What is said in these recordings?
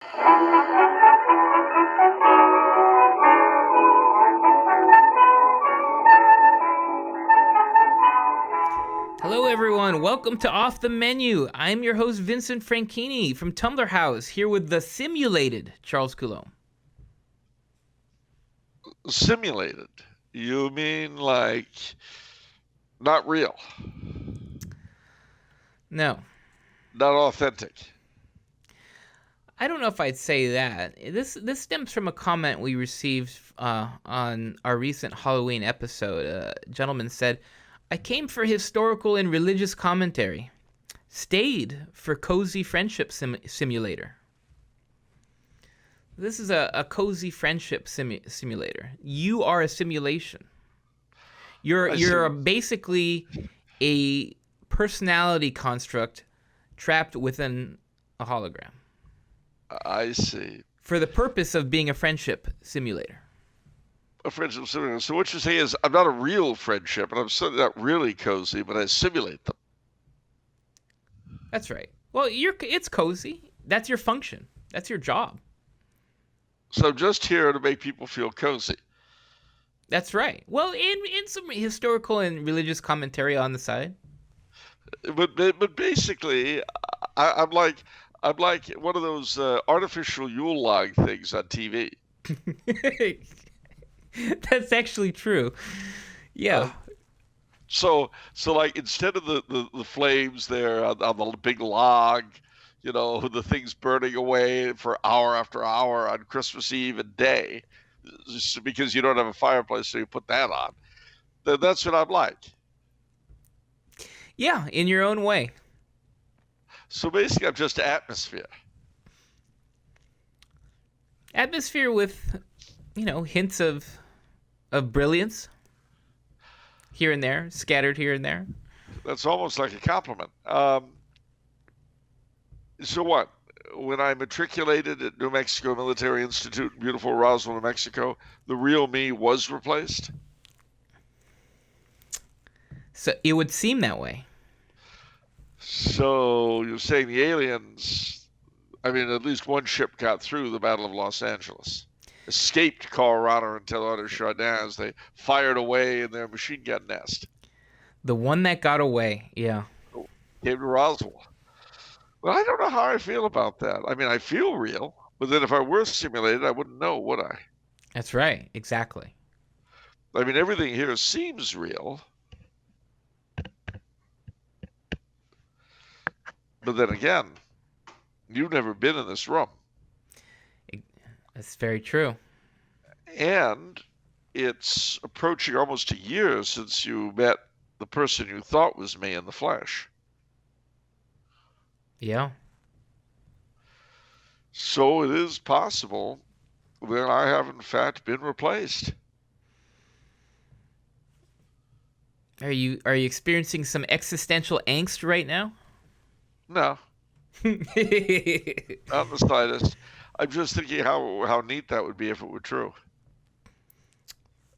Hello everyone, welcome to Off the Menu. I'm your host Vincent Franchini from Tumblr House, here with the simulated Charles Coulombe. Simulated? You mean like not real? No. Not authentic? I don't know if I'd say that. This stems from a comment we received on our recent Halloween episode. A gentleman said, I came for historical and religious commentary. Stayed for cozy friendship simulator. This is a cozy friendship simulator. You are a simulation. You're basically a personality construct trapped within a hologram. I see. For the purpose of being a friendship simulator. A friendship simulator. So what you're saying is I'm not a real friendship, and I'm certainly not really cozy, but I simulate them. That's right. Well, it's cozy. That's your function. That's your job. So I'm just here to make people feel cozy. That's right. Well, in some historical and religious commentary on the side. But basically, I'm like one of those artificial Yule log things on TV. That's actually true. Yeah. So like instead of the flames there on the big log, you know, the things burning away for hour after hour on Christmas Eve and day, just because you don't have a fireplace, so you put that on. That's what I'm like. Yeah, in your own way. So basically, I'm just atmosphere. Atmosphere with, hints of brilliance here and there, scattered here and there. That's almost like a compliment. So what? When I matriculated at New Mexico Military Institute in beautiful Roswell, New Mexico, the real me was replaced? So it would seem that way. So you're saying the aliens, at least one ship got through the Battle of Los Angeles, escaped Colorado and Teodoro Chardin as they fired away in their machine gun nest. The one that got away, yeah. Came to Roswell. Well, I don't know how I feel about that. I feel real, but then if I were simulated, I wouldn't know, would I? That's right, exactly. Everything here seems real. But then again, you've never been in this room. That's very true. And it's approaching almost a year since you met the person you thought was me in the flesh. Yeah. So it is possible that I have in fact been replaced. Are you experiencing some existential angst right now? No. Not the slightest. I'm just thinking how neat that would be if it were true.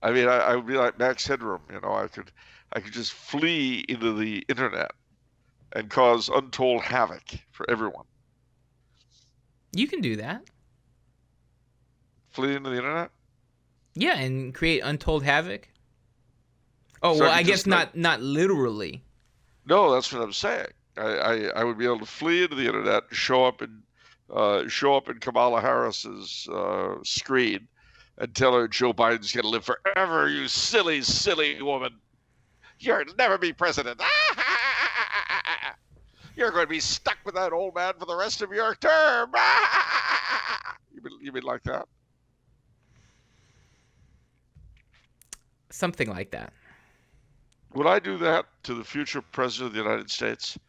I would be like Max Headroom, I could just flee into the internet and cause untold havoc for everyone. You can do that. Flee into the internet? Yeah, and create untold havoc. Oh, so well, I guess not literally. No, that's what I'm saying. I would be able to flee into the internet, show up in Kamala Harris's screen, and tell her Joe Biden's going to live forever. You silly, silly woman! You'll never be president. You're going to be stuck with that old man for the rest of your term. You mean like that? Something like that. Would I do that to the future president of the United States?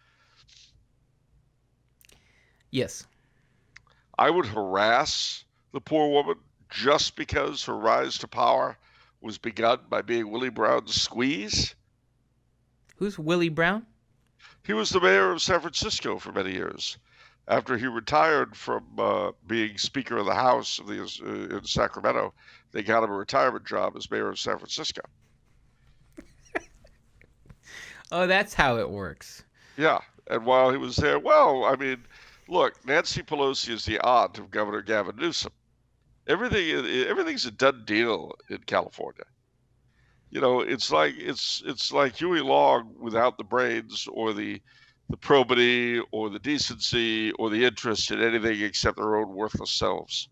Yes. I would harass the poor woman just because her rise to power was begun by being Willie Brown's squeeze. Who's Willie Brown? He was the mayor of San Francisco for many years. After he retired from being Speaker of the House in Sacramento, they got him a retirement job as mayor of San Francisco. Oh, that's how it works. Yeah, and while he was there, Look, Nancy Pelosi is the aunt of Governor Gavin Newsom. Everything's a done deal in California. It's like Huey Long without the brains or the probity or the decency or the interest in anything except their own worthless selves.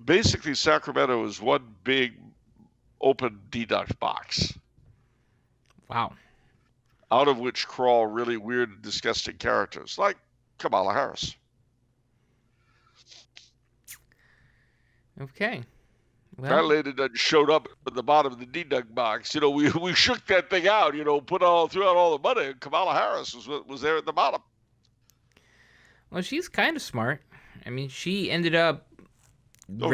Basically, Sacramento is one big open deduct box. Wow. Out of which crawl really weird and disgusting characters like Kamala Harris. Okay. Well, that lady done showed up at the bottom of the deduct box. We shook that thing out, threw out all the money, and Kamala Harris was there at the bottom. Well, she's kind of smart. I mean, she ended up she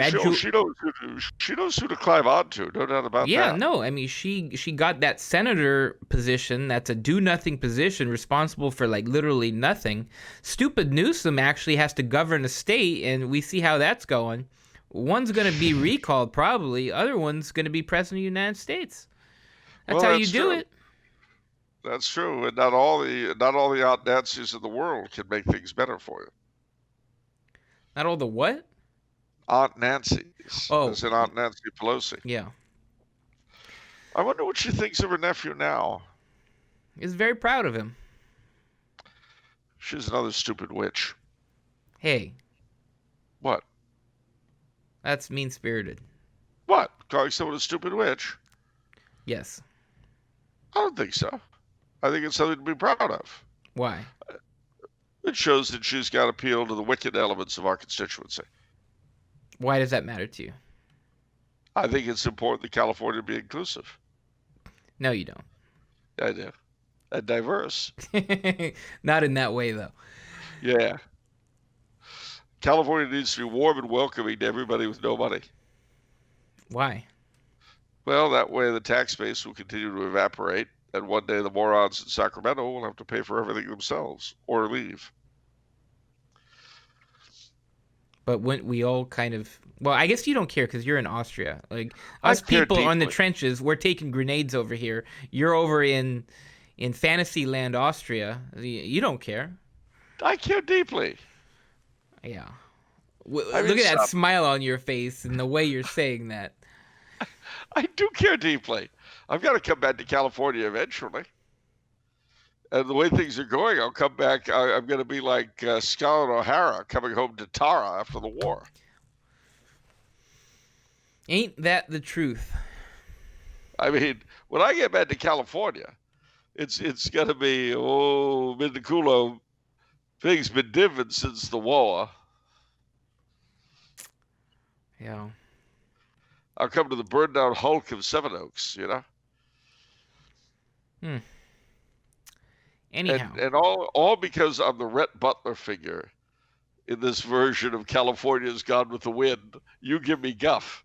knows who to climb onto, no doubt about that. Yeah, no, I mean, she got that senator position. That's a do-nothing position, responsible for, like, literally nothing. Stupid Newsom actually has to govern a state, and we see how that's going. One's going to be recalled, probably. Other one's going to be president of the United States. That's how you do it. That's true, and not all the Aunt Nancy's in the world can make things better for you. Not all the what? Aunt Nancy's. Oh. As in Aunt Nancy Pelosi. Yeah. I wonder what she thinks of her nephew now. Is very proud of him. She's another stupid witch. Hey. What? That's mean-spirited. What? Calling someone a stupid witch? Yes. I don't think so. I think it's something to be proud of. Why? It shows that she's got appeal to the wicked elements of our constituency. Why does that matter to you? I think it's important that California be inclusive. No, you don't. I do. And diverse. Not in that way, though. Yeah. California needs to be warm and welcoming to everybody with no money. Why? Well, that way the tax base will continue to evaporate, and one day the morons in Sacramento will have to pay for everything themselves or leave. But wouldn't we all kind of... Well, I guess you don't care because you're in Austria. Like, us people on the trenches, we're taking grenades over here. You're over in Fantasyland, Austria. You don't care. I care deeply. Yeah. Look at that smile on your face and the way you're saying that. I do care deeply. I've got to come back to California eventually. And the way things are going, I'll come back. I'm going to be like Scarlett O'Hara coming home to Tara after the war. Ain't that the truth? I mean, when I get back to California, it's going to be, Mr. Coulombe, things been different since the war. Yeah. I'll come to the burned down hulk of Sevenoaks, Anyhow. And all because I'm the Rhett Butler figure in this version of California's Gone with the Wind. You give me guff.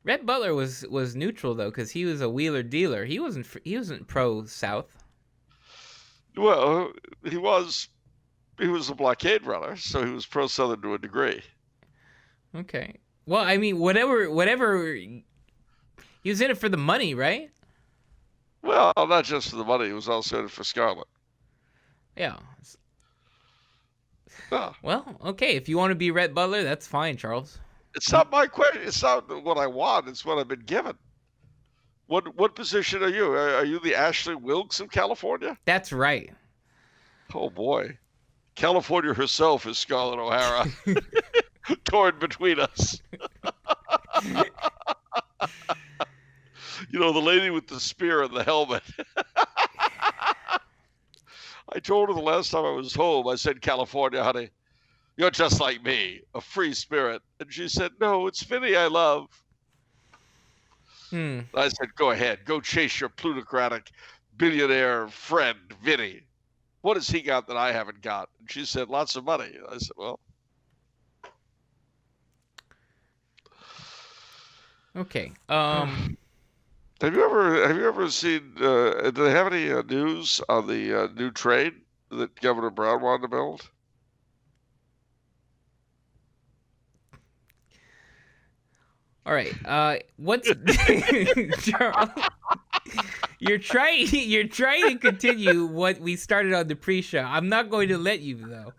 Rhett Butler was neutral though, because he was a wheeler dealer. He wasn't pro South. Well, he was a blockade runner, so he was pro Southern to a degree. Okay. Well, I mean, whatever. He was in it for the money, right? Well, not just for the money. He was also in it for Scarlett. Yeah. Well, okay. If you want to be Rhett Butler, that's fine, Charles. It's not my question. It's not what I want. It's what I've been given. What position are you? Are you the Ashley Wilkes of California? That's right. Oh, boy. California herself is Scarlett O'Hara. Torn between us. The lady with the spear and the helmet. I told her the last time I was home, I said, California, honey, you're just like me, a free spirit. And she said, no, it's Vinny I love. I said, go ahead. Go chase your plutocratic billionaire friend, Vinny. What has he got that I haven't got? And she said, lots of money. I said, well. Okay. Have you ever seen? Do they have any news on the new train that Governor Brown wanted to build? All right. What's Charles? You're trying to continue what we started on the pre-show. I'm not going to let you, though.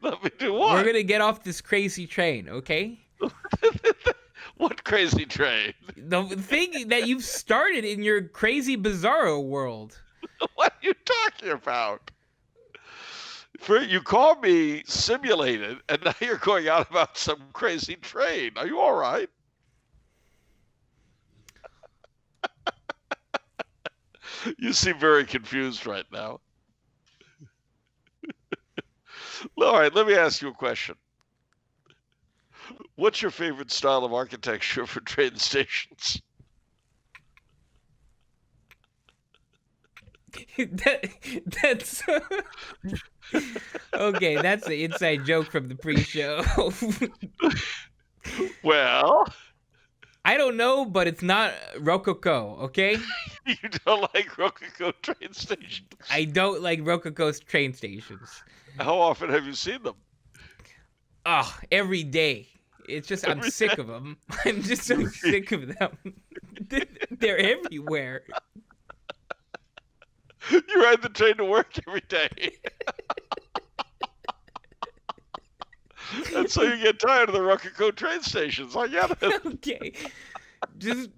Let me do We're what? going to get off this crazy train, okay? What crazy train? The thing that you've started in your crazy bizarro world. What are you talking about? You called me simulated, and now you're going out about some crazy train. Are you all right? You seem very confused right now. All right, let me ask you a question. What's your favorite style of architecture for train stations? That's okay. That's the inside joke from the pre-show. Well, I don't know, but it's not Rococo. Okay. you don't like Rococo train stations. I don't like Rococo's train stations. How often have you seen them? Oh, every day. It's just I'm sick of them. I'm just so sick of them. They're everywhere. You ride the train to work every day. And so you get tired of the Rococo train stations. I get it. Okay. Just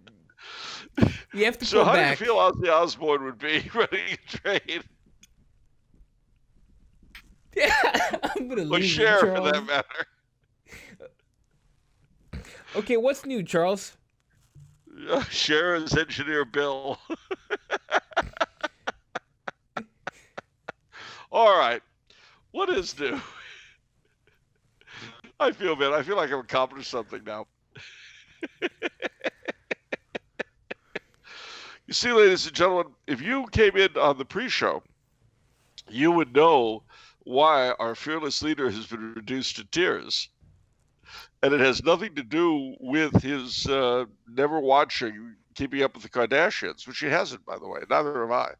you have to So pull how back. do you feel Ozzy Osbourne would be running a train? I'm gonna Or leave you, Cher, for Charles. that matter. Okay, what's new, Charles? Cher is Engineer Bill. All right. What is new? I feel like I've accomplished something now. You see, ladies and gentlemen, if you came in on the pre-show, you would know why our fearless leader has been reduced to tears. And it has nothing to do with his never watching Keeping Up with the Kardashians, which he hasn't, by the way. Neither have I.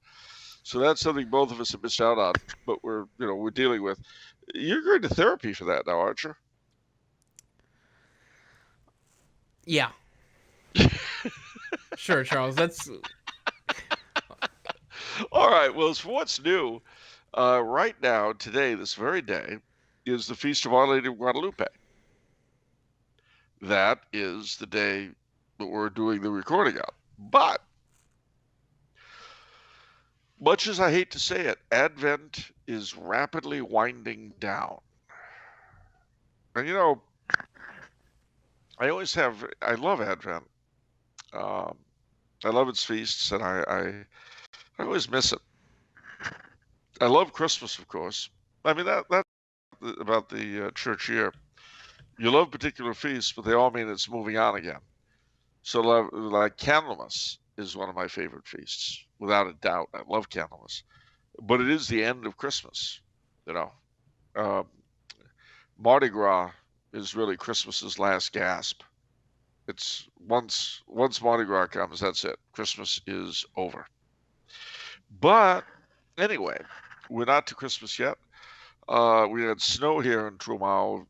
So that's something both of us have missed out on, but we're dealing with. You're going to therapy for that now, aren't you? Yeah. Sure, Charles. That's all right. Well, as for what's new, right now, today, this very day, is the Feast of Our Lady of Guadalupe. That is the day that we're doing the recording of. But, much as I hate to say it, Advent is rapidly winding down. And I love Advent. I love its feasts, and I always miss it. I love Christmas, of course. I mean, that's about the church year. You love particular feasts, but they all mean it's moving on again. So, like Candlemas is one of my favorite feasts, without a doubt. I love Candlemas, but it is the end of Christmas. Mardi Gras is really Christmas's last gasp. It's once Mardi Gras comes, that's it. Christmas is over. But anyway, we're not to Christmas yet. We had snow here in Trumau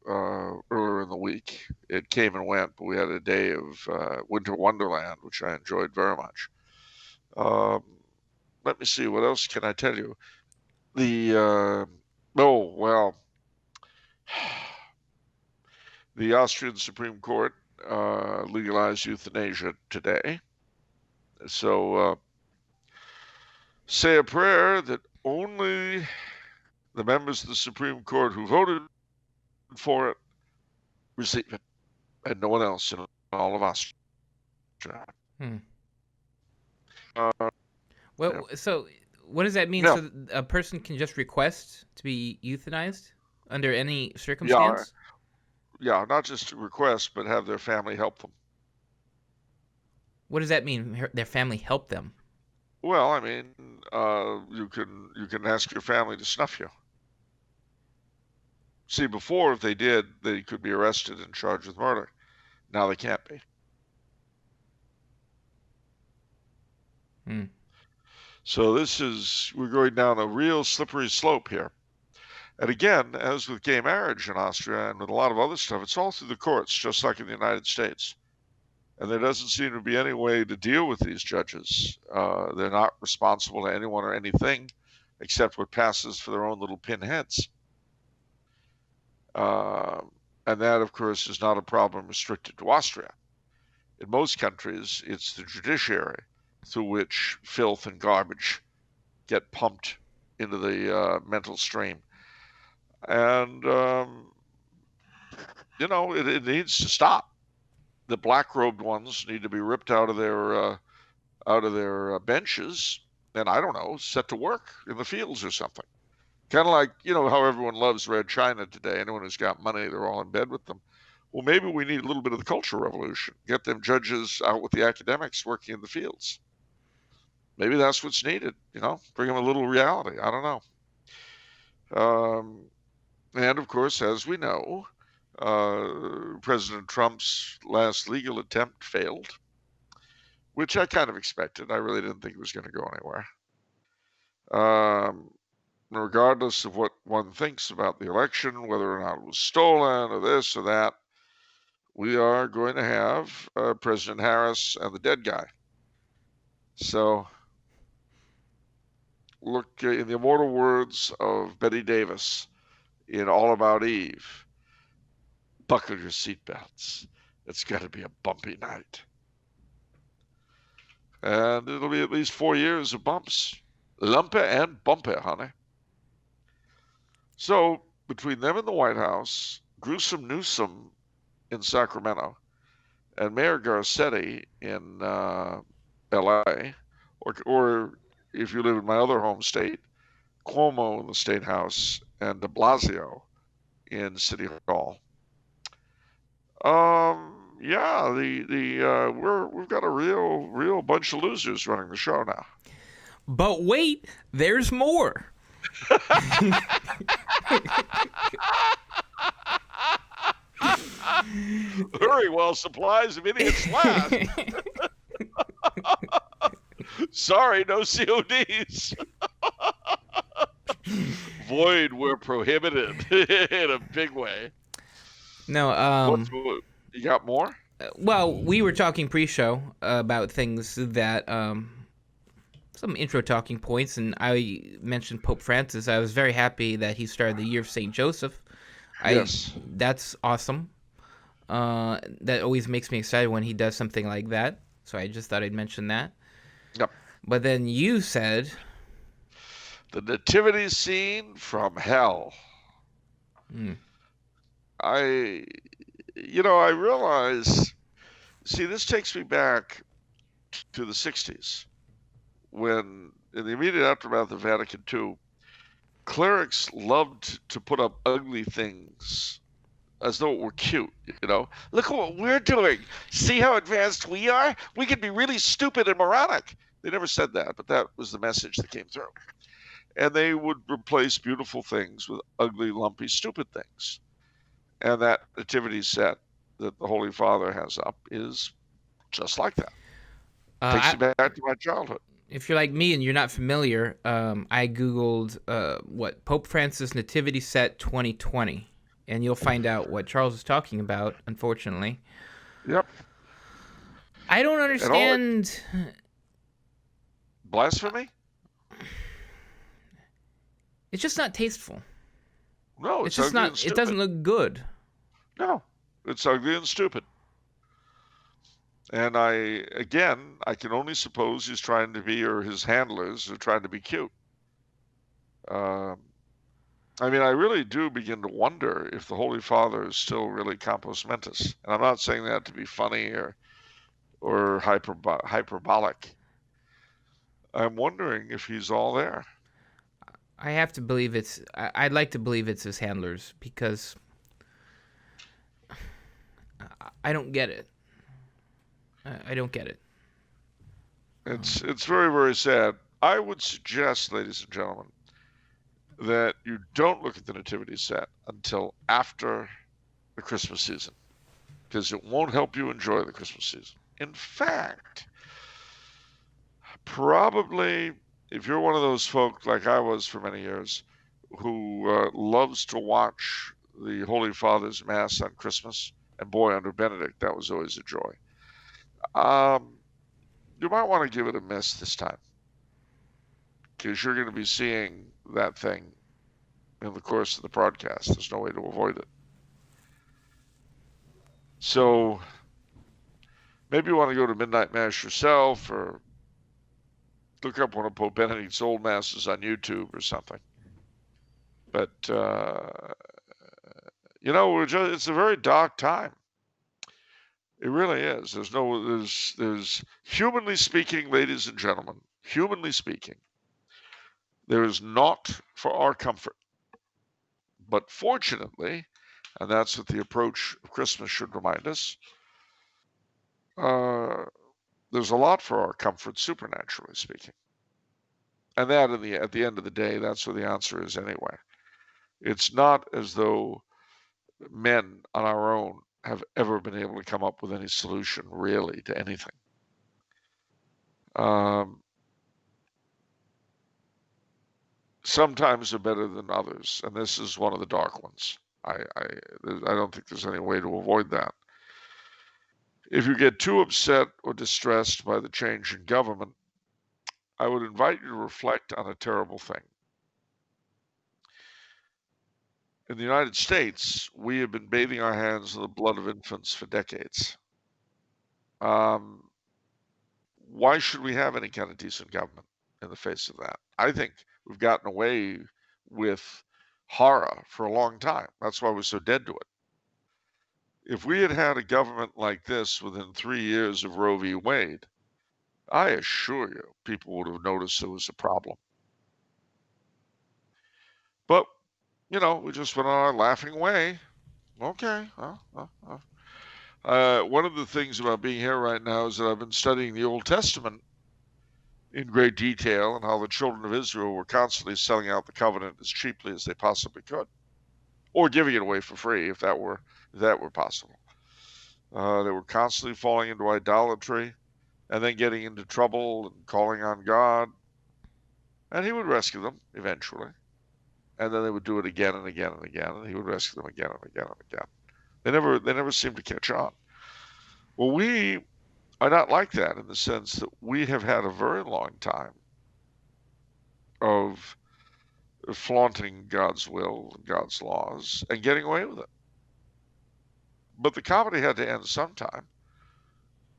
earlier in the week. It came and went, but we had a day of winter wonderland, which I enjoyed very much. Let me see, what else can I tell you? The Austrian Supreme Court legalized euthanasia today. So say a prayer that only the members of the Supreme Court who voted for it receive it, and no one else in all of Austria. well. Yeah. So, what does that mean? Yeah. So, a person can just request to be euthanized under any circumstance? Yeah, not just to request, but have their family help them. What does that mean? Their family help them? Well, I mean, you can ask your family to snuff you. See, before, if they did, they could be arrested and charged with murder. Now they can't be. So we're going down a real slippery slope here. And again, as with gay marriage in Austria and with a lot of other stuff, it's all through the courts, just like in the United States. And there doesn't seem to be any way to deal with these judges. They're not responsible to anyone or anything except what passes for their own little pinheads. And that, of course, is not a problem restricted to Austria. In most countries, it's the judiciary through which filth and garbage get pumped into the mental stream. And, it needs to stop. The black-robed ones need to be ripped out of their benches and, I don't know, set to work in the fields or something. Kind of like, how everyone loves Red China today. Anyone who's got money, they're all in bed with them. Well, maybe we need a little bit of the cultural revolution. Get them judges out with the academics working in the fields. Maybe that's what's needed, bring them a little reality. I don't know. And, of course, as we know, President Trump's last legal attempt failed, which I kind of expected. I really didn't think it was going to go anywhere. Regardless of what one thinks about the election, whether or not it was stolen or this or that, we are going to have President Harris and the dead guy. So, look, in the immortal words of Betty Davis in All About Eve, buckle your seatbelts. It's got to be a bumpy night. And it'll be at least 4 years of bumps. Lumpy and bumpy, honey. So, between them in the White House, Gruesome Newsom in Sacramento, and Mayor Garcetti in L.A., or if you live in my other home state, Cuomo in the State House, and de Blasio in City Hall. We've got a real bunch of losers running the show now. But wait, there's more. Hurry while supplies of idiots last. Sorry, no CODs. Void were prohibited in a big way. No, you got more? Well, we were talking pre-show about things that some intro talking points, and I mentioned Pope Francis. I was very happy that he started the Year of St. Joseph. Yes. That's awesome. That always makes me excited when he does something like that. So I just thought I'd mention that. Yep. But then you said... the nativity scene from hell. I realize, this takes me back to the 60s, when in the immediate aftermath of Vatican II, clerics loved to put up ugly things as though it were cute, Look at what we're doing. See how advanced we are? We can be really stupid and moronic. They never said that, but that was the message that came through. And they would replace beautiful things with ugly, lumpy, stupid things. And that nativity set that the Holy Father has up is just like that. Takes me back to my childhood. If you're like me and you're not familiar, I Googled Pope Francis Nativity Set 2020, and you'll find out what Charles is talking about, unfortunately. Yep. I don't understand... Blasphemy? It's just not tasteful. No, it's just not. It doesn't look good. No, it's ugly and stupid. And I can only suppose he's trying to be, or his handlers are trying to be cute. I really do begin to wonder if the Holy Father is still really compos mentis. And I'm not saying that to be funny or hyperbolic. I'm wondering if he's all there. I have to believe it's... I'd like to believe it's his handlers, because I don't get it. I don't get it. It's very, very sad. I would suggest, ladies and gentlemen, that you don't look at the nativity set until after the Christmas season, because it won't help you enjoy the Christmas season. In fact, probably if you're one of those folk like I was for many years who loves to watch the Holy Father's Mass on Christmas, and boy, under Benedict, that was always a joy. You might want to give it a miss this time, because you're going to be seeing that thing in the course of the broadcast. There's no way to avoid it. So maybe you want to go to Midnight Mass yourself, or look up one of Pope Benedict's old masses on YouTube or something. But it's a very dark time. It really is. There's humanly speaking, ladies and gentlemen, humanly speaking, there is naught for our comfort. But fortunately, and that's what the approach of Christmas should remind us, there's a lot for our comfort, supernaturally speaking. And that, at the end of the day, that's what the answer is anyway. It's not as though men on our own have ever been able to come up with any solution really to anything. Sometimes they're better than others, and this is one of the dark ones. I don't think there's any way to avoid that. If you get too upset or distressed by the change in government, I would invite you to reflect on a terrible thing. In the United States, we have been bathing our hands in the blood of infants for decades. Why should we have any kind of decent government in the face of that? I think we've gotten away with horror for a long time. That's why we're so dead to it. If we had had a government like this within 3 years of Roe v. Wade, I assure you, people would have noticed there was a problem. But, we just went on our laughing way. Okay. One of the things about being here right now is that I've been studying the Old Testament in great detail, and how the children of Israel were constantly selling out the covenant as cheaply as they possibly could, or giving it away for free if that were possible. They were constantly falling into idolatry, and then getting into trouble and calling on God, and he would rescue them eventually, and then they would do it again and again and again, and he would rescue them again and again and again. They never seemed to catch on. Well, we are not like that, in the sense that we have had a very long time of flaunting God's will and God's laws and getting away with it. But the comedy had to end sometime,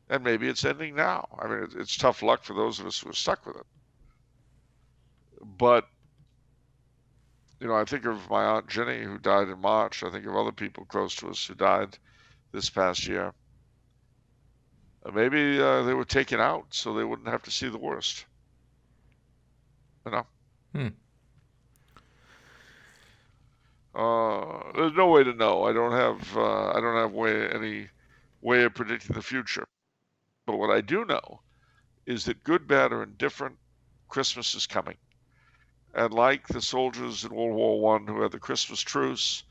and maybe it's ending now. I mean, it's tough luck for those of us who are stuck with it. But, I think of my Aunt Jenny, who died in March. I think of other people close to us who died this past year. Maybe they were taken out so they wouldn't have to see the worst. There's no way to know. I don't have any way of predicting the future. But what I do know is that, good, bad, or indifferent, Christmas is coming. And like the soldiers in World War I who had the Christmas truce,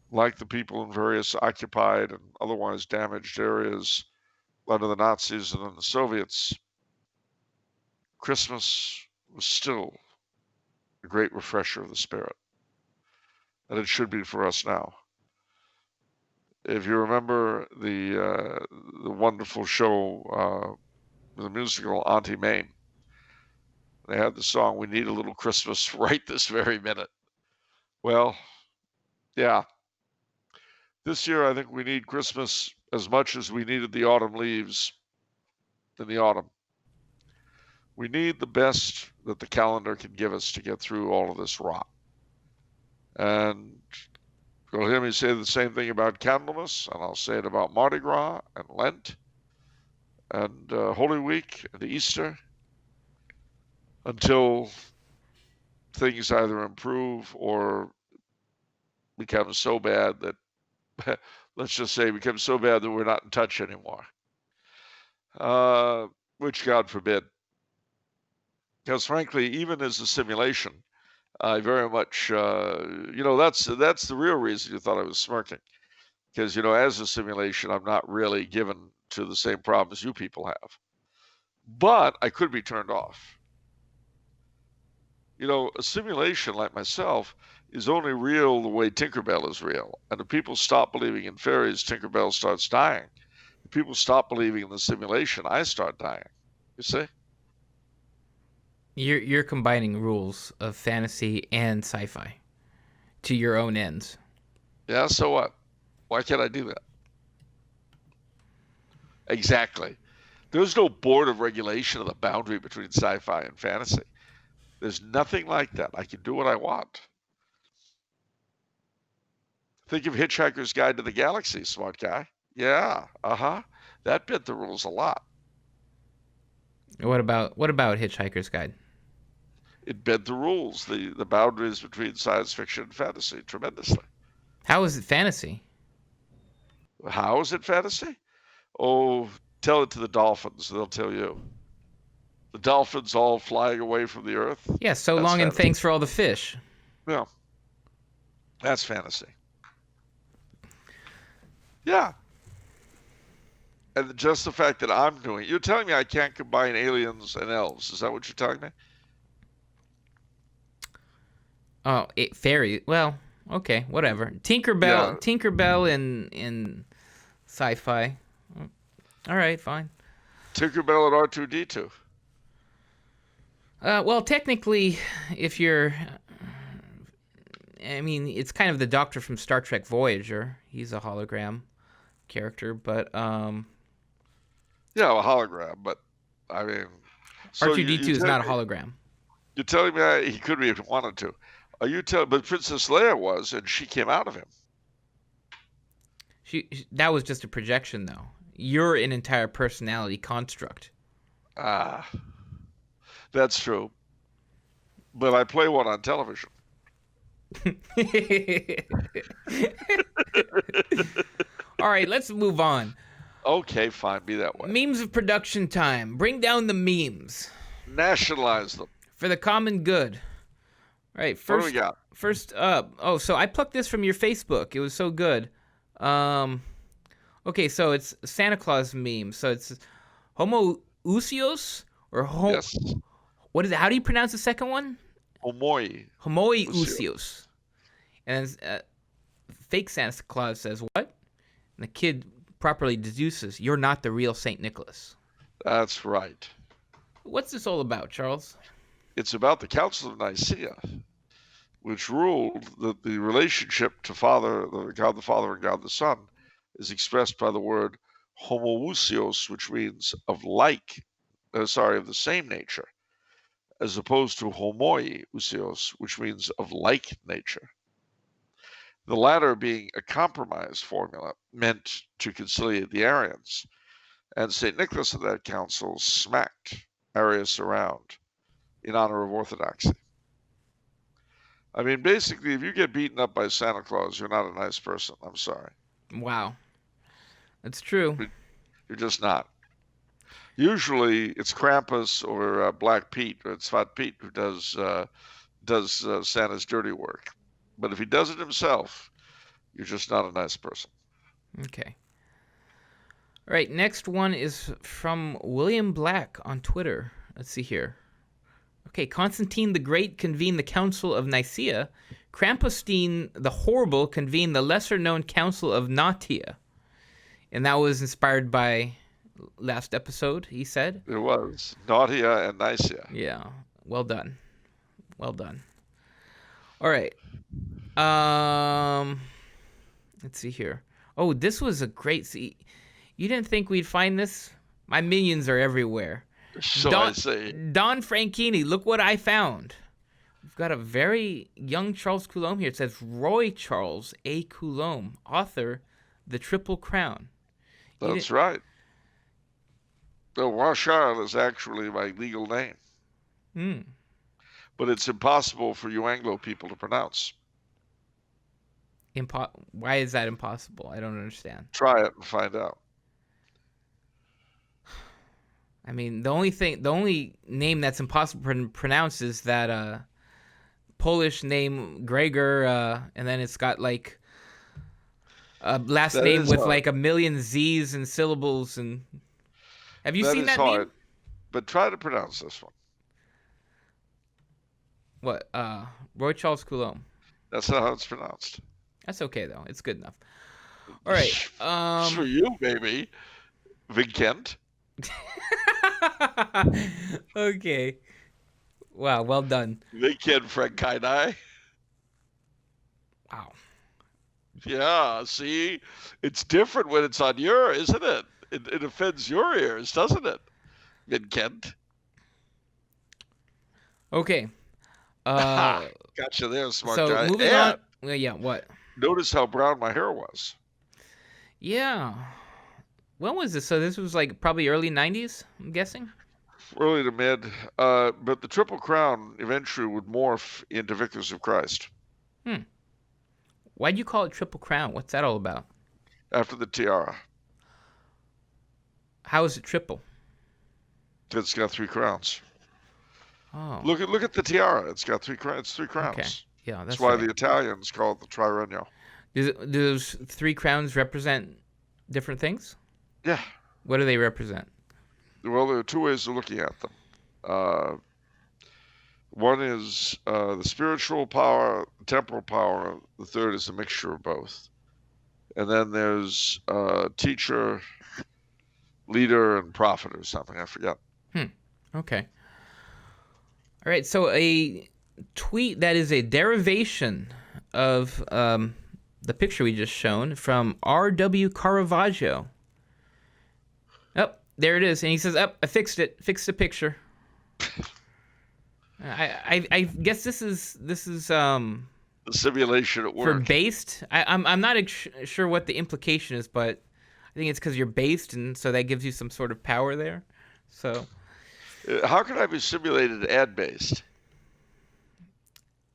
like the people in various occupied and otherwise damaged areas under the Nazis and then the Soviets, Christmas was still a great refresher of the spirit. And it should be for us now. If you remember the wonderful show, the musical Auntie Mame, they had the song, "We Need a Little Christmas Right This Very Minute." Well, yeah. This year, I think we need Christmas as much as we needed the autumn leaves in the autumn. We need the best that the calendar can give us to get through all of this rot. And you'll hear me say the same thing about Candlemas, and I'll say it about Mardi Gras and Lent and Holy Week and Easter, until things either improve or become so bad that, let's just say, become so bad that we're not in touch anymore. Which God forbid. Because frankly, even as a simulation, I very much, that's the real reason you thought I was smirking. Because, as a simulation, I'm not really given to the same problems you people have. But I could be turned off. A simulation like myself is only real the way Tinkerbell is real. And if people stop believing in fairies, Tinkerbell starts dying. If people stop believing in the simulation, I start dying. You see? You're combining rules of fantasy and sci-fi to your own ends. Yeah, so what? Why can't I do that? Exactly. There's no board of regulation of the boundary between sci-fi and fantasy. There's nothing like that. I can do what I want. Think of Hitchhiker's Guide to the Galaxy, smart guy. Yeah, that bent the rules a lot. What about Hitchhiker's Guide? It bent the rules, the boundaries between science fiction and fantasy tremendously. How is it fantasy? How is it fantasy? Oh, tell it to the dolphins. They'll tell you. The dolphins all flying away from the earth. Yeah, so That's long and fantasy. thanks for all the fish. Yeah. That's fantasy. Yeah. And just the fact that I'm doing it. You're telling me I can't combine aliens and elves. Is that what you're telling me? Oh, fairy. Well, okay, whatever. Tinkerbell in sci-fi. All right, fine. Tinkerbell and R2-D2. Well, technically, if you're... I mean, it's kind of the Doctor from Star Trek Voyager. He's a hologram character, but... Yeah, a hologram, but, I mean... So R2-D2 is not a hologram. You're telling me he could be if he wanted to. Are you telling... But Princess Leia was, and she came out of him. That was just a projection, though. You're an entire personality construct. Ah, that's true. But I play one on television. All right, let's move on. Okay, fine, be that way. Memes of production time. Bring down the memes. Nationalize them. For the common good. All right, first, what do we got? First up. Oh, so I plucked this from your Facebook. It was so good. Okay, so it's Santa Claus meme. So it's homoousios or Yes. What is it? How do you pronounce the second one? Homoousios. And then, fake Santa Claus says, what? And the kid properly deduces, you're not the real St. Nicholas. That's right. What's this all about, Charles? It's about the Council of Nicaea, which ruled that the relationship to God the Father and God the Son is expressed by the word homoousios, which means of the same nature, as opposed to homoiousios, which means of like nature. The latter being a compromise formula meant to conciliate the Arians, and St. Nicholas at that council smacked Arius around in honor of orthodoxy. I mean, basically, if you get beaten up by Santa Claus, you're not a nice person. I'm sorry. Wow. That's true. You're just not. Usually, it's Krampus or Black Pete or Fat Pete who does Santa's dirty work. But if he does it himself, you're just not a nice person. Okay. All right, next one is from William Black on Twitter. Let's see here. Okay, Constantine the Great convened the Council of Nicaea. Krampustine the Horrible convened the lesser-known Council of Natia. And that was inspired by last episode, he said. It was. Natia and Nicaea. Yeah, well done. Well done. All right. Let's see here. Oh, this was a great... See, you didn't think we'd find this? My minions are everywhere. I say. Don Franchini, look what I found. We've got a very young Charles Coulombe here. It says Roy Charles A. Coulombe, author, The Triple Crown. That's right. The Rothschild is actually my legal name. But it's impossible for you Anglo people to pronounce. Why is that impossible? I don't understand. Try it and find out. I mean, the only name that's impossible to pronounce is that Polish name Gregor, and then it's got like a last name with hard. Like a million Z's and syllables. And have you seen that hard, meme? But try to pronounce this one. What? Roy Charles Coulombe. That's not how it's pronounced. That's okay though. It's good enough. All right. For you, baby. Vincent. Okay. Wow, well done. Vincent Frankini. Wow. Yeah, see? It's different when it's on your, isn't it? It offends your ears, doesn't it? Vincent. Okay. Ha! Uh, Gotcha there, smart so guy. moving on. And Yeah, what? notice how brown my hair was. Yeah. When was this? So this was like probably early 90s, I'm guessing? Early to mid. But the Triple Crown eventually would morph into Vicars of Christ Hmm. Why'd you call it Triple Crown? What's that all about? after the tiara. How is it triple? It's got 3 crowns. Oh, Look at the tiara. It's got it's three okay. crowns. Yeah, That's that's why right. the Italians call it the triregno. Do those three crowns represent different things? Yeah. What do they represent? Well, there are 2 ways of looking at them. Uh, one is the spiritual power, the temporal power. The third is a mixture of both. And then there's teacher, leader, and prophet or something. I forget. Okay. All right. So a tweet that is a derivation of the picture we just shown from R.W. Caravaggio. Oh, there it is. And he says, "Oh, I fixed it. Fixed the picture." I guess this is The simulation at for work. based. I'm not sure what the implication is, but I think it's because you're based, and so that gives you some sort of power there. So, How can I be simulated and based?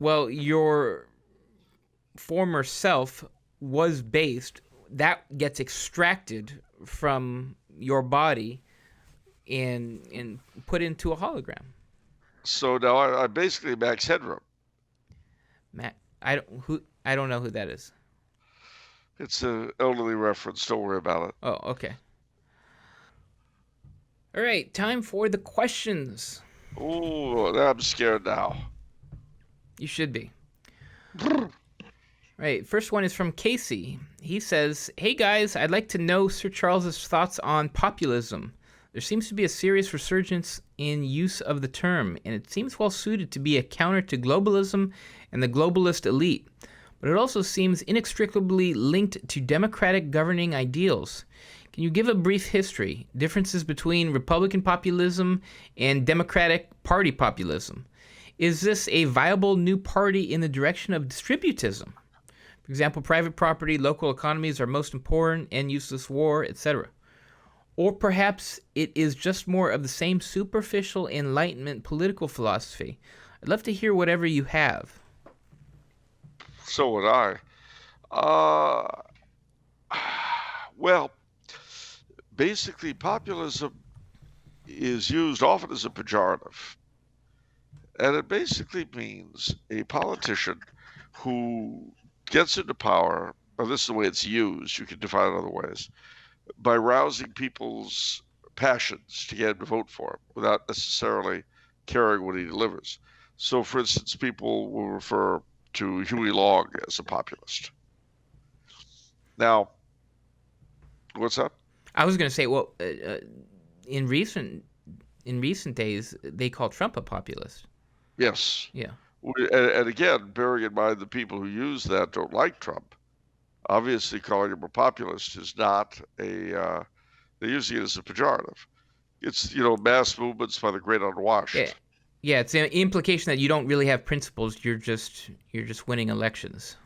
well, your former self was based. That gets extracted from your body and put into a hologram. So now I'm basically Max Headroom. Matt, I don't know who that is. It's an elderly reference. Don't worry about it. Oh, okay. All right, time for the questions. Oh, I'm scared now. You should be. Right, first one is from Casey. He says, "Hey guys, I'd like to know Sir Charles's thoughts on populism. There seems to be a serious resurgence in use of the term, and it seems well suited to be a counter to globalism and the globalist elite. But it also seems inextricably linked to democratic governing ideals. Can you give a brief history, differences between Republican populism and Democratic Party populism? Is this a viable new party in the direction of distributism? For example, private property, local economies are most important, end useless war, etc. Or perhaps it is just more of the same superficial Enlightenment political philosophy. I'd love to hear whatever you have." So would I. Uh, well, basically, populism is used often as a pejorative. And it basically means a politician who gets into power, or this is the way it's used, you can define it other ways, by rousing people's passions to get him to vote for him without necessarily caring what he delivers. So, for instance, people will refer to Huey Long as a populist. Now, what's that? I was going to say, well, in recent days, they call Trump a populist. Yes. Yeah. And again, bearing in mind the people who use that don't like Trump, obviously calling him a populist is not a, they're using it as a pejorative. It's, mass movements by the great Yeah. unwashed. Yeah, it's an implication that you don't really have principles. You're just winning elections.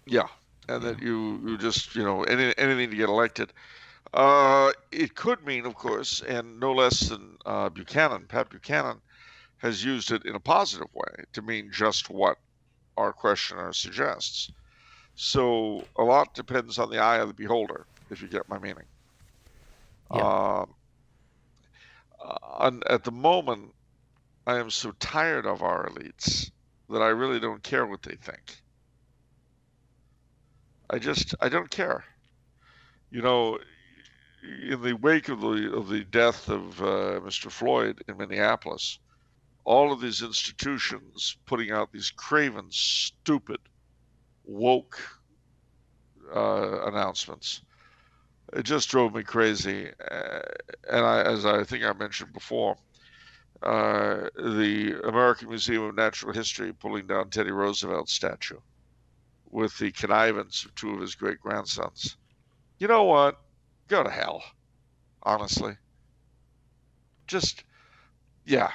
Yeah. And Yeah. that you just, anything to get elected. It could mean, of course, and no less than Pat Buchanan, has used it in a positive way to mean just what our questioner suggests. So a lot depends on the eye of the beholder, if you get my meaning. Yeah. At the moment, I am so tired of our elites that I really don't care what they think. I don't care. You know, in the wake of the death of Mr. Floyd in Minneapolis, all of these institutions putting out these craven, stupid, woke announcements. It just drove me crazy. And as I think I mentioned before, the American Museum of Natural History pulling down Teddy Roosevelt's statue with the connivance of two of his great grandsons. You know what? Go to hell, honestly. Just, yeah,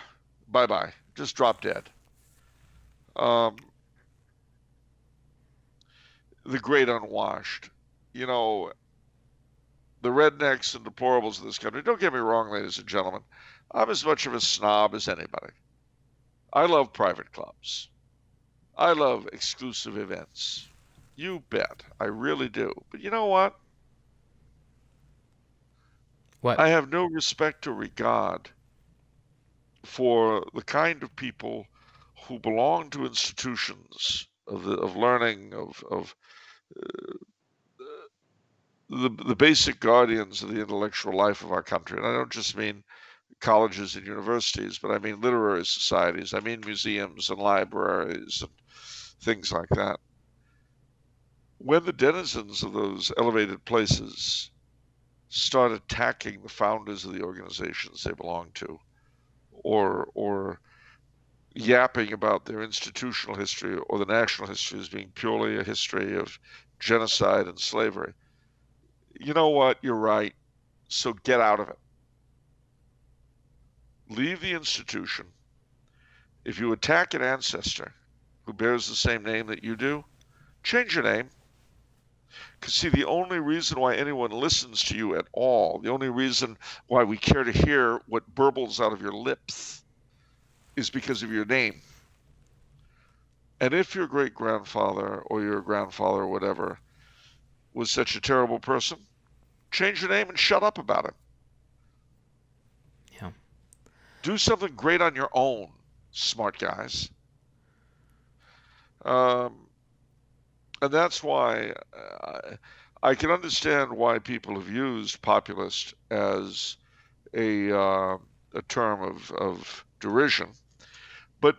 bye bye. Just drop dead. Um, the great unwashed. You know, the rednecks and deplorables of this country. Don't get me wrong, ladies and gentlemen. I'm as much of a snob as anybody. I love private clubs. I love exclusive events. You bet. I really do. But you know what? What? I have no respect or regard for the kind of people who belong to institutions of learning, of the basic guardians of the intellectual life of our country. And I don't just mean colleges and universities, but I mean literary societies. I mean museums and libraries and things like that. When the denizens of those elevated places start attacking the founders of the organizations they belong to, or yapping about their institutional history or the national history as being purely a history of genocide and slavery, you know what? You're right. So get out of it. Leave the institution. If you attack an ancestor who bears the same name that you do, change your name. Because, see, the only reason why anyone listens to you at all, the only reason why we care to hear what burbles out of your lips is because of your name. And if your great grandfather or your grandfather or whatever was such a terrible person, change your name and shut up about it. Yeah. Do something great on your own, smart guys. And that's why I can understand why people have used populist as a term of derision, but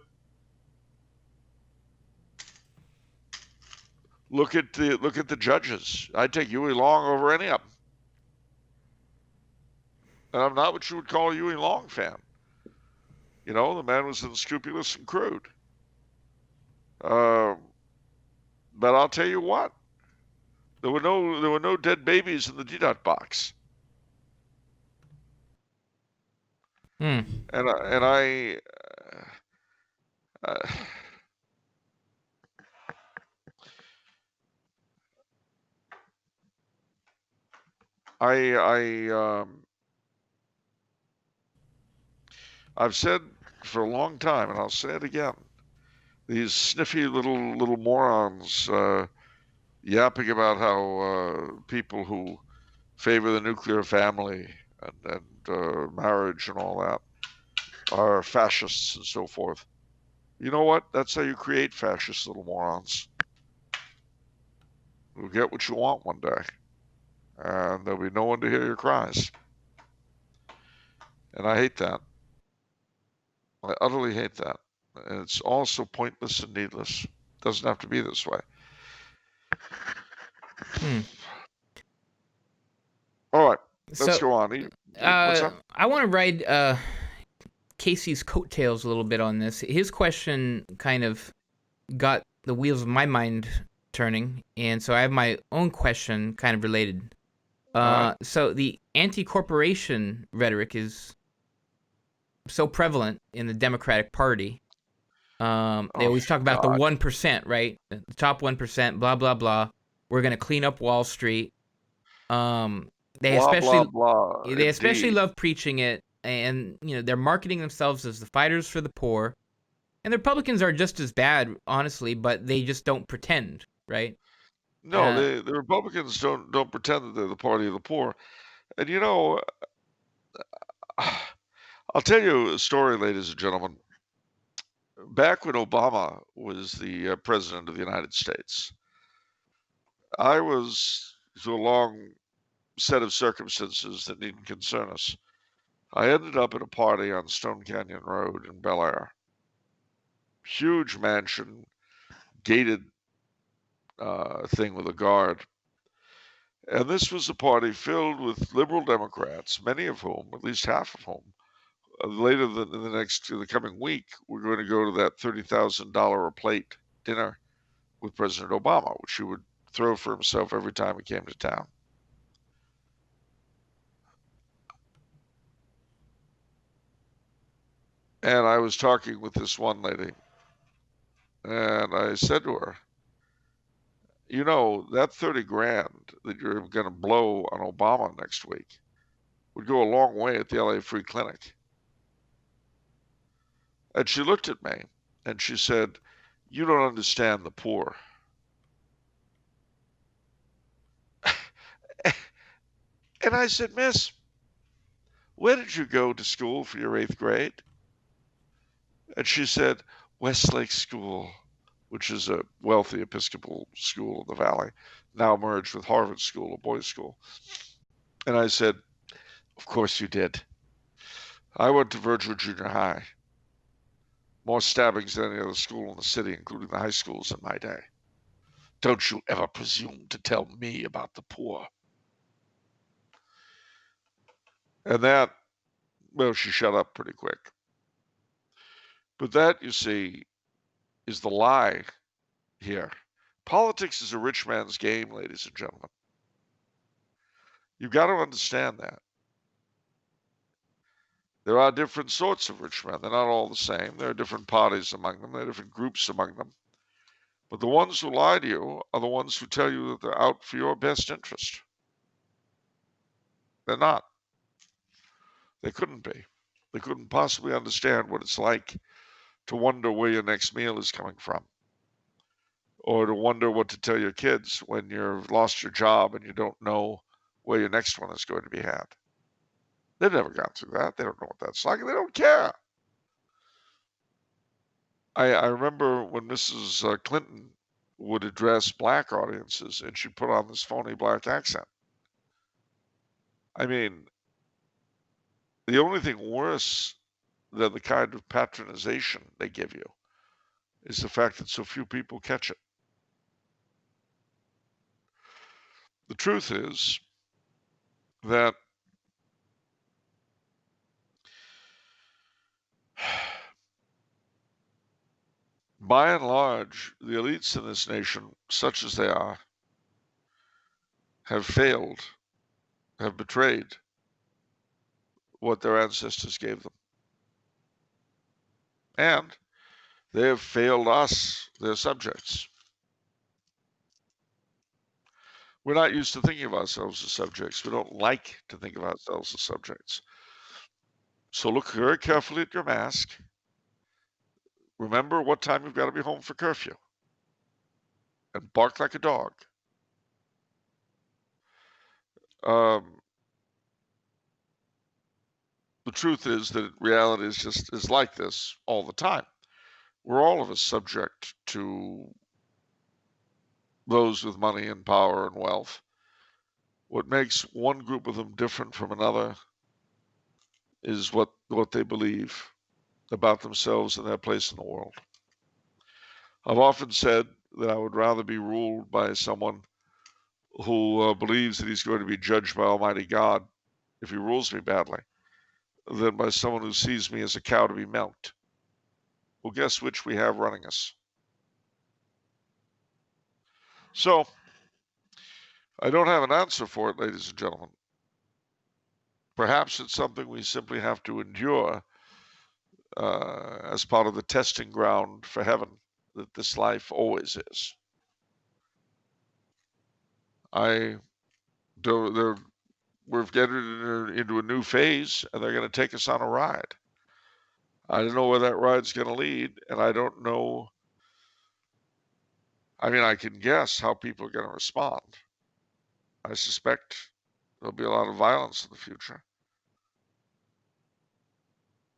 look at the judges. I'd take Huey Long over any of them, and I'm not what you would call a Huey Long fan. You know, the man was unscrupulous and crude. But I'll tell you what, there were no dead babies in the D-dot box. Hmm. And uh, I've said for a long time, and I'll say it again, these sniffy little morons yapping about how people who favor the nuclear family and marriage and all that are fascists and so forth. You know what? That's how you create fascist little morons. You'll get what you want one day, and there'll be no one to hear your cries. And I hate that. I utterly hate that. And it's all so pointless and needless. It doesn't have to be this way. Hmm. All right, let's So, go on. What's up? I want to ride Casey's coattails a little bit on this. His question kind of got the wheels of my mind turning, and so I have my own question kind of related. All right. So the anti-corporation rhetoric is so prevalent in the Democratic Party. They Oh always talk about the God. 1%, right? The top 1%, blah blah blah. We're gonna clean up Wall Street. Um, they Blah blah especially blah. they especially Indeed. love preaching it, and they're marketing themselves as the fighters for the poor. And the Republicans are just as bad, honestly, but they just don't pretend, right? No, Uh, the Republicans don't pretend that they're the party of the poor. And you know, I'll tell you a story, ladies and gentlemen. Back when Obama was the president of the United States, I was through a long set of circumstances that needn't concern us. I ended up at a party on Stone Canyon Road in Bel Air. Huge mansion, gated thing with a guard. And this was a party filled with liberal Democrats, many of whom, at least half of whom, later in the coming week, we're going to go to that $30,000 a plate dinner with President Obama, which he would throw for himself every time he came to town. And I was talking with this one lady, and I said to her, you know, that 30 grand that you're going to blow on Obama next week would go a long way at the LA Free Clinic. And she looked at me and she said, you don't understand the poor. And I said, Miss, where did you go to school for your 8th grade? And she said, Westlake School, which is a wealthy Episcopal school in the Valley, now merged with Harvard School, a boys' school. And I said, of course you did. I went to Virgil Junior High. More stabbings than any other school in the city, including the high schools in my day. Don't you ever presume to tell me about the poor. And that, well, she shut up pretty quick. But that, you see, is the lie here. Politics is a rich man's game, ladies and gentlemen. You've got to understand that. There are different sorts of rich men. They're not all the same. There are different parties among them. There are different groups among them. But the ones who lie to you are the ones who tell you that they're out for your best interest. They're not. They couldn't be. They couldn't possibly understand what it's like to wonder where your next meal is coming from, or to wonder what to tell your kids when you've lost your job and you don't know where your next one is going to be had. They've never gone through that. They don't know what that's like, and they don't care. I remember when Mrs. Clinton would address black audiences and she put on this phony black accent. I mean, the only thing worse than the kind of patronization they give you is the fact that so few people catch it. The truth is that by and large, the elites in this nation, such as they are, have failed, have betrayed what their ancestors gave them. And they have failed us, their subjects. We're not used to thinking of ourselves as subjects. We don't like to think of ourselves as subjects. So look very carefully at your mask. Remember what time you've got to be home for curfew. And bark like a dog. The truth is that reality is like this all the time. We're all of us subject to those with money and power and wealth. What makes one group of them different from another is what they believe about themselves and their place in the world. I've often said that I would rather be ruled by someone who believes that he's going to be judged by Almighty God if he rules me badly than by someone who sees me as a cow to be milked. Well, guess which we have running us? So, I don't have an answer for it, ladies and gentlemen. Perhaps it's something we simply have to endure as part of the testing ground for heaven that this life always is. We're getting into a new phase, and they're going to take us on a ride. I don't know where that ride's going to lead, and I don't know. I mean, I can guess how people are going to respond. I suspect there'll be a lot of violence in the future.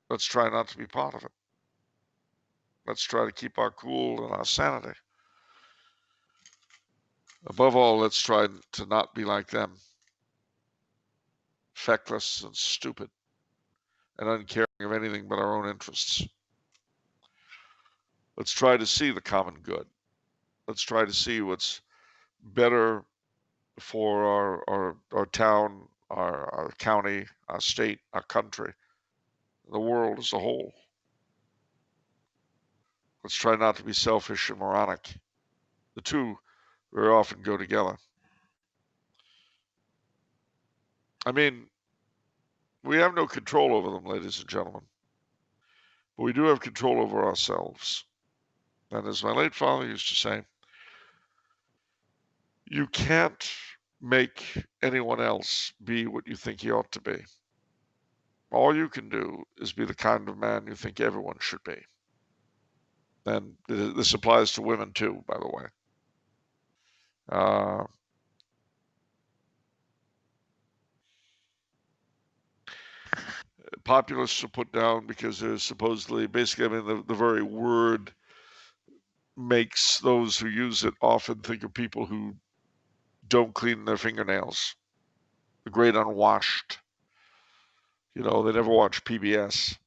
Let's try not to be part of it. Let's try to keep our cool and our sanity. Above all, let's try to not be like them, feckless and stupid and uncaring of anything but our own interests. Let's try to see the common good. Let's try to see what's better for our town, our county, our state, our country, the world as a whole. Let's try not to be selfish and moronic. The two very often go together. I mean, we have no control over them, ladies and gentlemen, but we do have control over ourselves. And as my late father used to say, you can't make anyone else be what you think he ought to be. All you can do is be the kind of man you think everyone should be. And this applies to women too, by the way. Populists are put down because they're supposedly, basically, I mean, the very word makes those who use it often think of people who don't clean their fingernails, the great unwashed. You know, they never watch PBS,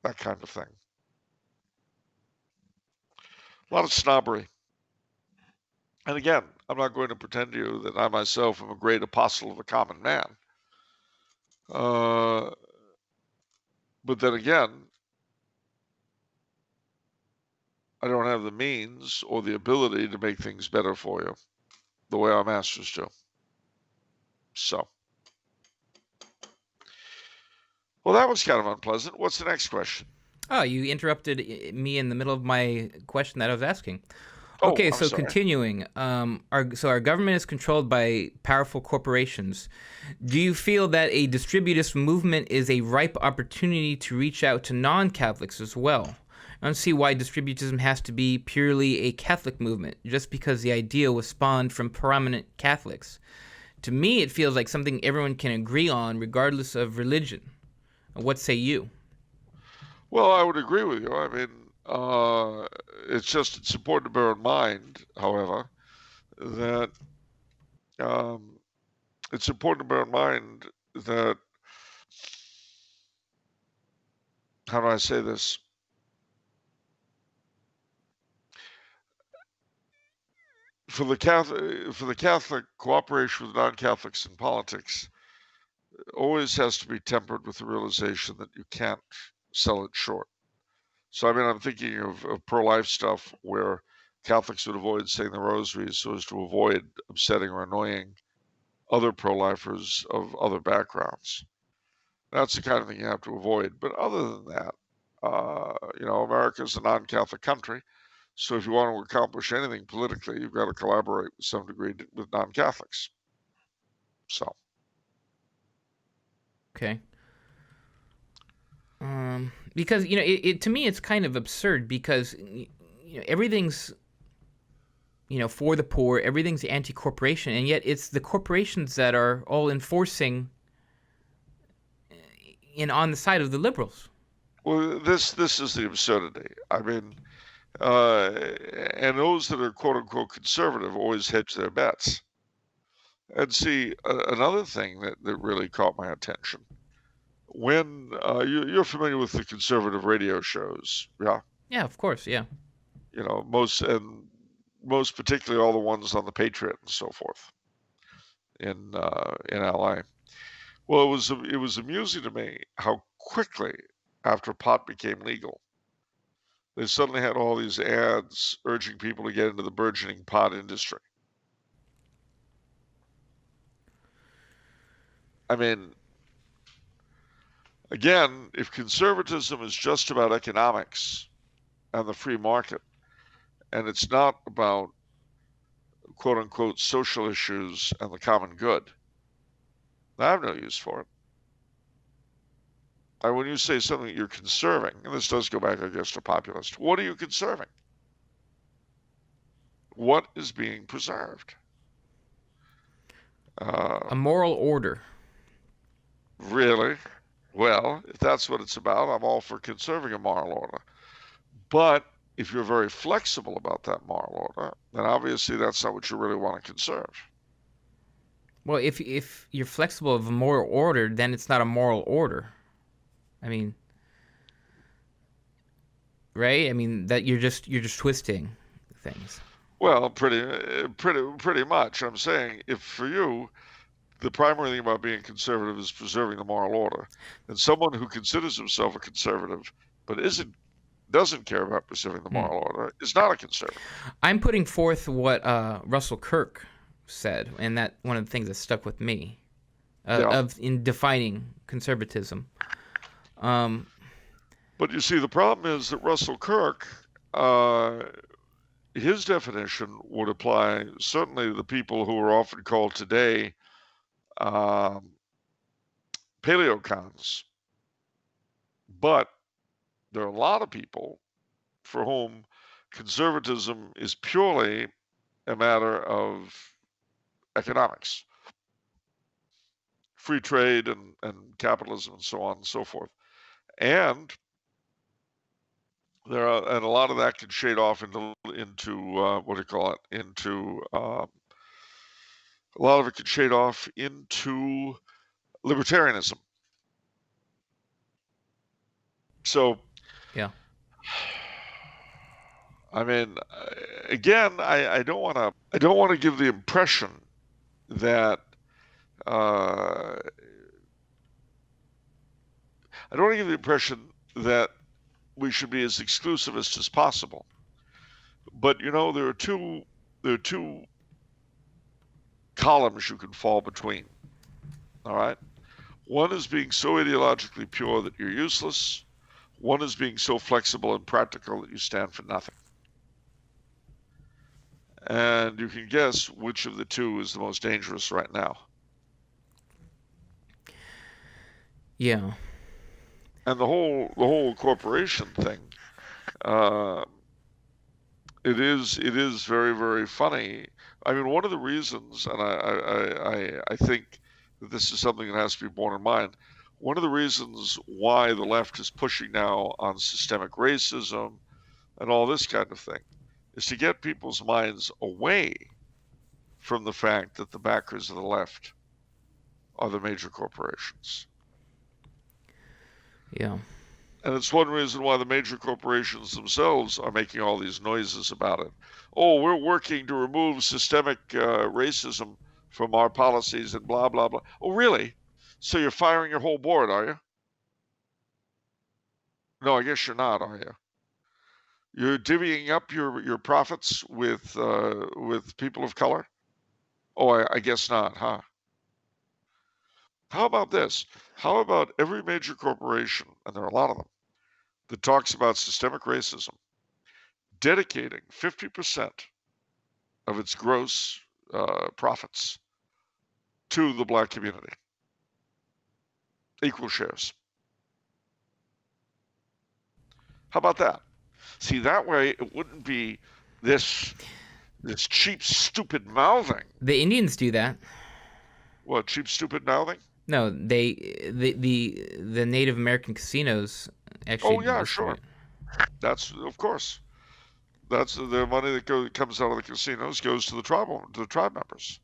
that kind of thing. A lot of snobbery. And again, I'm not going to pretend to you that I myself am a great apostle of the common man. But then again, I don't have the means or the ability to make things better for you the way our masters do. So, well, that was kind of unpleasant. What's the next question? Oh, you interrupted me in the middle of my question that I was asking. Oh, Okay, I'm so sorry. continuing, our government is controlled by powerful corporations. Do you feel that a distributist movement is a ripe opportunity to reach out to non-Catholics as well? I don't see why distributism has to be purely a Catholic movement, just because the idea was spawned from prominent Catholics. To me, it feels like something everyone can agree on, regardless of religion. What say you? Well, I would agree with you. I mean, it's important to bear in mind, however, that it's important to bear in mind that, how do I say this? For the Catholic, cooperation with non-Catholics in politics always has to be tempered with the realization that you can't sell it short. So, I mean, I'm thinking of pro-life stuff where Catholics would avoid saying the rosary so as to avoid upsetting or annoying other pro-lifers of other backgrounds. That's the kind of thing you have to avoid. But other than that, America is a non-Catholic country. So if you want to accomplish anything politically, you've got to collaborate with some degree with non-Catholics. So. Okay. Because it to me it's kind of absurd because everything's for the poor, everything's anti-corporation, and yet it's the corporations that are all enforcing on the side of the liberals. Well, this is the absurdity. I mean, and those that are quote unquote conservative always hedge their bets. And see, another thing that really caught my attention when you're familiar with the conservative radio shows, yeah? Yeah, of course, yeah. Most particularly all the ones on the Patriot and so forth in LA. Well, it was amusing to me how quickly after pot became legal, they suddenly had all these ads urging people to get into the burgeoning pot industry. I mean, again, if conservatism is just about economics and the free market, and it's not about quote unquote social issues and the common good, I have no use for it. And when you say something that you're conserving, and this does go back, I guess, to populist, what are you conserving? What is being preserved? A moral order. Really? Well, if that's what it's about, I'm all for conserving a moral order. But if you're very flexible about that moral order, then obviously that's not what you really want to conserve. Well, if you're flexible of a moral order, then it's not a moral order. I mean, right? I mean that you're just twisting things. Well, pretty much. I'm saying if for you, the primary thing about being conservative is preserving the moral order, and someone who considers himself a conservative but doesn't care about preserving the moral order is not a conservative. I'm putting forth what Russell Kirk said, and that one of the things that stuck with me Yeah. in defining conservatism. But you see, the problem is that Russell Kirk, his definition would apply certainly to the people who are often called today paleocons. But there are a lot of people for whom conservatism is purely a matter of economics, free trade and capitalism and so on and so forth. And and a lot of that can shade off into what do you call it? Into a lot of it can shade off into libertarianism. So, Yeah. I mean, again, I don't want to give the impression that I don't want to give the impression that we should be as exclusivist as possible. But there are two columns you can fall between. All right. One is being so ideologically pure that you're useless. One is being so flexible and practical that you stand for nothing. And you can guess which of the two is the most dangerous right now. Yeah. And the whole corporation thing, it is very, very funny. I mean, one of the reasons, and I think that this is something that has to be borne in mind, one of the reasons why the left is pushing now on systemic racism and all this kind of thing is to get people's minds away from the fact that the backers of the left are the major corporations. Yeah. And it's one reason why the major corporations themselves are making all these noises about it. Oh, we're working to remove systemic racism from our policies and blah, blah, blah. Oh, really? So you're firing your whole board, are you? No, I guess you're not, are you? You're divvying up your profits with people of color? Oh, I guess not, huh? How about this? How about every major corporation, and there are a lot of them, that talks about systemic racism, dedicating 50% of its gross profits to the black community? Equal shares. How about that? See, that way it wouldn't be this cheap, stupid mouthing. The Indians do that. What, cheap, stupid mouthing? No, the Native American casinos actually. Oh yeah, sure. That's, of course, that's the money that comes out of the casinos goes to the tribe members.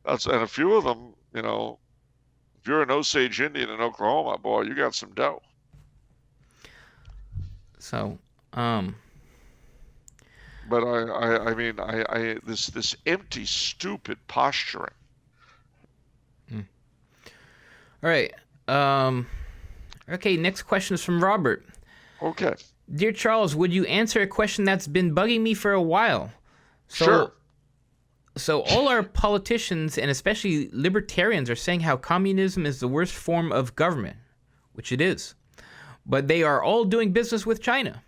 And a few of them, if you're an Osage Indian in Oklahoma, boy, you got some dough. So, but I mean, this empty, stupid posturing. All right. Okay, next question is from Robert. Okay. Dear Charles, would you answer a question that's been bugging me for a while? Sure. So all our politicians, and especially libertarians, are saying how communism is the worst form of government, which it is. But they are all doing business with China.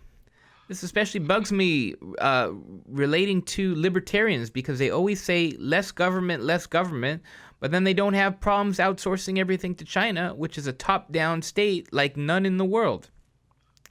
This especially bugs me relating to libertarians because they always say less government, but then they don't have problems outsourcing everything to China, which is a top-down state like none in the world.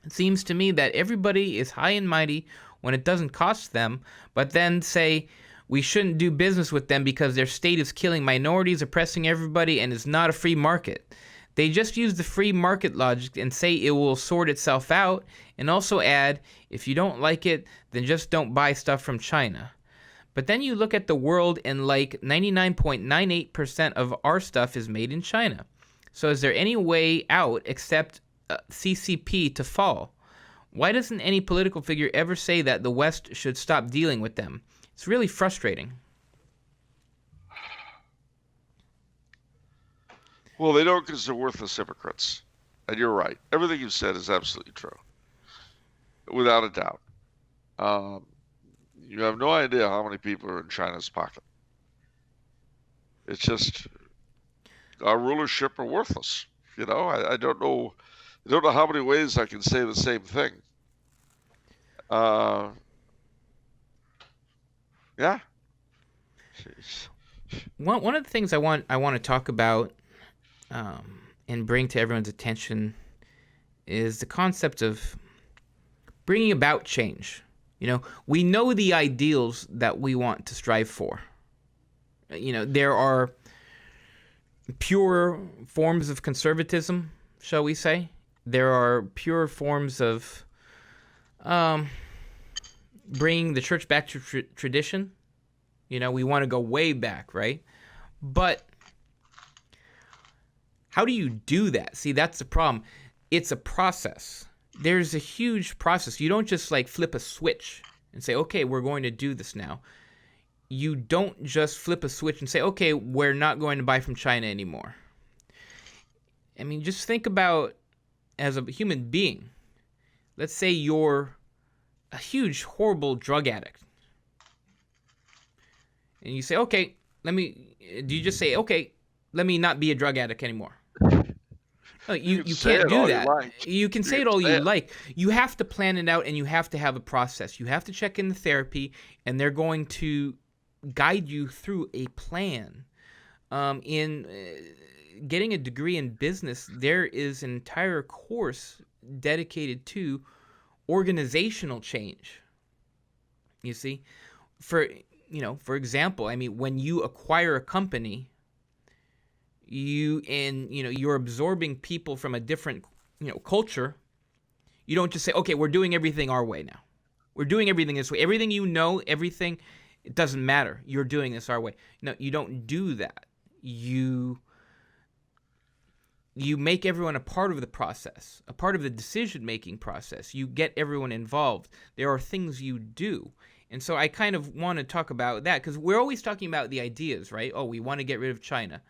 It seems to me that everybody is high and mighty when it doesn't cost them, but then say we shouldn't do business with them because their state is killing minorities, oppressing everybody, and is not a free market. They just use the free market logic and say it will sort itself out, and also add, if you don't like it, then just don't buy stuff from China. But then you look at the world and like 99.98% of our stuff is made in China. So is there any way out except CCP to fall? Why doesn't any political figure ever say that the West should stop dealing with them? It's really frustrating. Well, they don't because they're worthless hypocrites. And you're right. Everything you said is absolutely true, without a doubt. You have no idea how many people are in China's pocket. It's just our rulership are worthless. I don't know. I don't know how many ways I can say the same thing. Yeah. One of the things I want to talk about and bring to everyone's attention is the concept of bringing about change. We know the ideals that we want to strive for. There are pure forms of conservatism, shall we say. There are pure forms of bringing the church back to tradition. We want to go way back, right? But how do you do that? See, that's the problem. It's a process. There's a huge process. You don't just flip a switch and say, okay, we're going to do this now. You don't just flip a switch and say, okay, we're not going to buy from China anymore. I mean, just think about, as a human being, let's say you're a huge, horrible drug addict. And you say, okay, do you just say, okay, let me not be a drug addict anymore? No, you can't do that. You can say it all you like. You have to plan it out, and you have to have a process. You have to check in the therapy, and they're going to guide you through a plan. In getting a degree in business, there is an entire course dedicated to organizational change. You see, for example, I mean, when you acquire a company, you're absorbing people from a different culture. You don't just say, okay, we're doing everything our way now. We're doing everything this way. Everything everything, it doesn't matter. You're doing this our way. No, you don't do that. You make everyone a part of the process, a part of the decision-making process. You get everyone involved. There are things you do. And so I kind of want to talk about that, because we're always talking about the ideas, right? Oh, we want to get rid of China.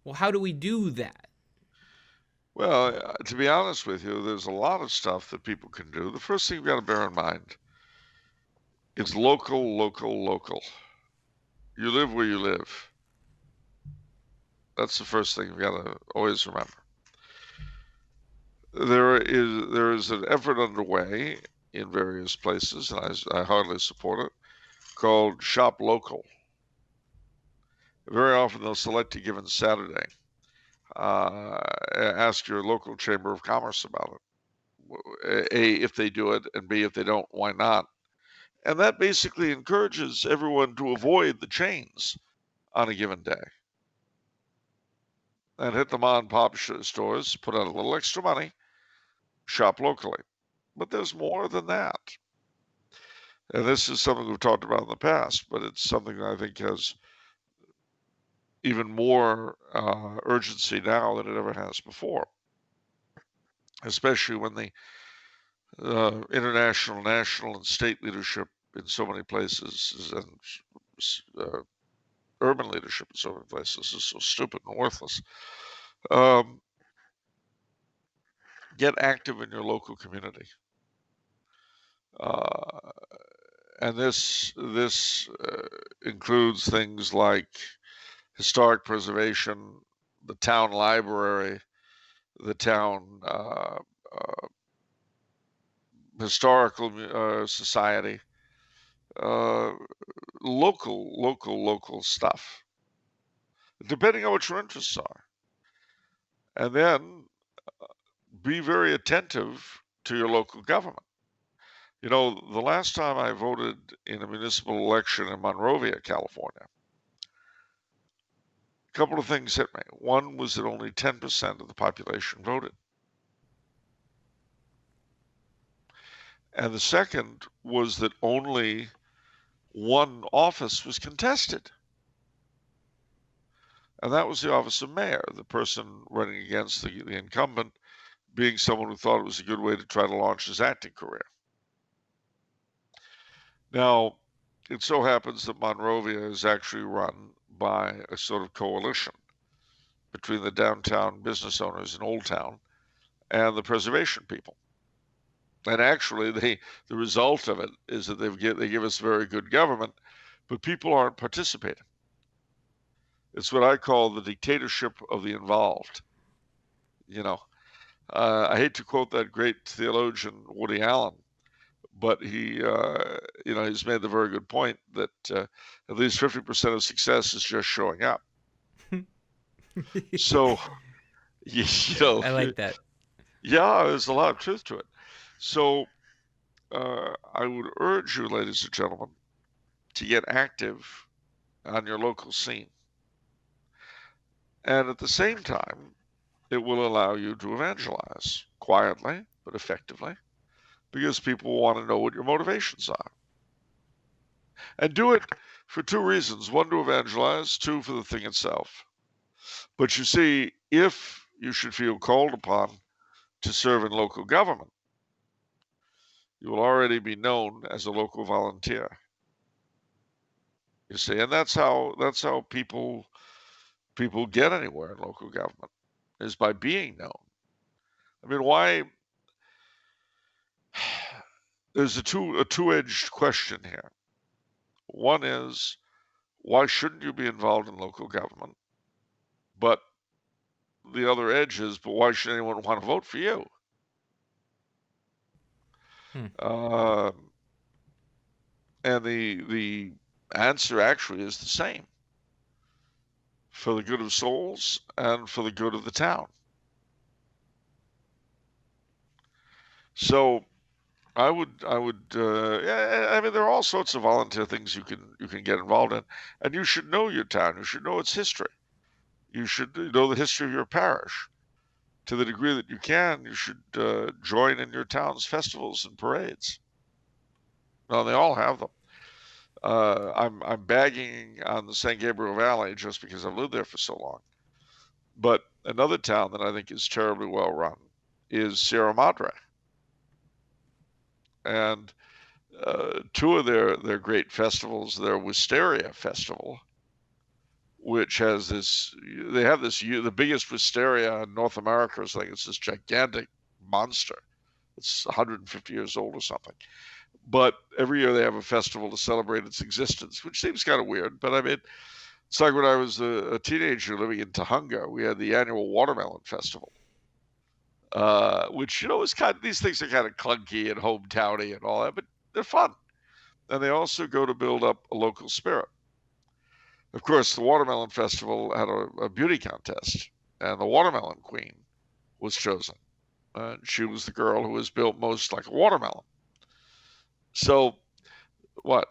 Well, how do we do that? Well, to be honest with you, there's a lot of stuff that people can do. The first thing you've got to bear in mind is local, local, local. You live where you live. That's the first thing you've got to always remember. There is an effort underway in various places, and I heartily support it, called Shop Local. Very often they'll select a given Saturday. Ask your local chamber of commerce about it. A, if they do it, and B, if they don't, why not? And that basically encourages everyone to avoid the chains on a given day. And hit the mom and pop stores, put out a little extra money, shop locally. But there's more than that. And this is something we've talked about in the past, but it's something that I think has even more urgency now than it ever has before, especially when the international, national, and state leadership in so many places and urban leadership in so many places is so stupid and worthless. Get active in your local community. And this includes things like historic preservation, the town library, the town historical society, local stuff, depending on what your interests are. And then be very attentive to your local government. The last time I voted in a municipal election in Monrovia, California, a couple of things hit me. One was that only 10% of the population voted. And the second was that only one office was contested. And that was the office of mayor, the person running against the incumbent being someone who thought it was a good way to try to launch his acting career. Now, it so happens that Monrovia is actually run by a sort of coalition between the downtown business owners in Old Town and the preservation people. And actually, the result of it is that they give us very good government, but people aren't participating. It's what I call the dictatorship of the involved. You know, I hate to quote that great theologian Woody Allen, but he's made the very good point that at least 50% of success is just showing up. So, I like that. Yeah, there's a lot of truth to it. So, I would urge you, ladies and gentlemen, to get active on your local scene. And at the same time, it will allow you to evangelize quietly but effectively, because people want to know what your motivations are. And do it for two reasons. One, to evangelize. Two, for the thing itself. But you see, if you should feel called upon to serve in local government, you will already be known as a local volunteer. You see, and that's how people get anywhere in local government, is by being known. I mean, why? There's a two-edged question here. One is, why shouldn't you be involved in local government? But the other edge is, but why should anyone want to vote for you? And the answer actually is the same: for the good of souls and for the good of the town. So I would I mean, there are all sorts of volunteer things you can get involved in, and you should know your town. You should know its history. You should know the history of your parish. To the degree that you can, you should join in your town's festivals and parades. Well, they all have them. I'm bagging on the San Gabriel Valley just because I've lived there for so long. But another town that I think is terribly well run is Sierra Madre. And two of their great festivals, their Wisteria Festival, which has the biggest wisteria in North America is it's this gigantic monster. It's 150 years old or something. But every year they have a festival to celebrate its existence, which seems kind of weird. But I mean, it's like when I was a teenager living in Tahunga, we had the annual Watermelon Festival, which, is these things are kind of clunky and hometowny and all that, but they're fun. And they also go to build up a local spirit. Of course, the Watermelon Festival had a beauty contest, and the Watermelon Queen was chosen. And she was the girl who was built most like a watermelon. So, what?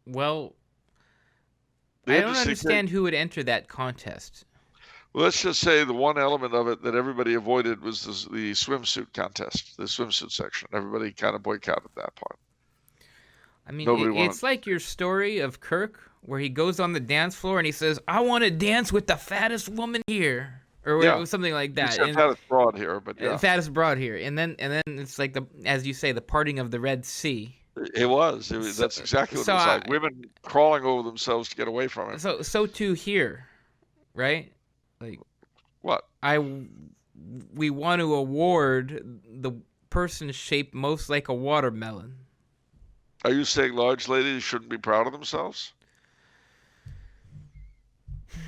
Well, I don't understand who would enter that contest. Well, let's just say the one element of it that everybody avoided was the swimsuit contest, the swimsuit section. Everybody kind of boycotted that part. I mean, it's like your story of Kirk, where he goes on the dance floor and he says, "I want to dance with the fattest woman here," or something like that. Fattest broad here, but yeah. Fattest broad here, and then it's like as you say, the parting of the Red Sea. It was. That's exactly what it was like. Women crawling over themselves to get away from it. So too here, right? Like what? We want to award the person shaped most like a watermelon. Are you saying large ladies shouldn't be proud of themselves? I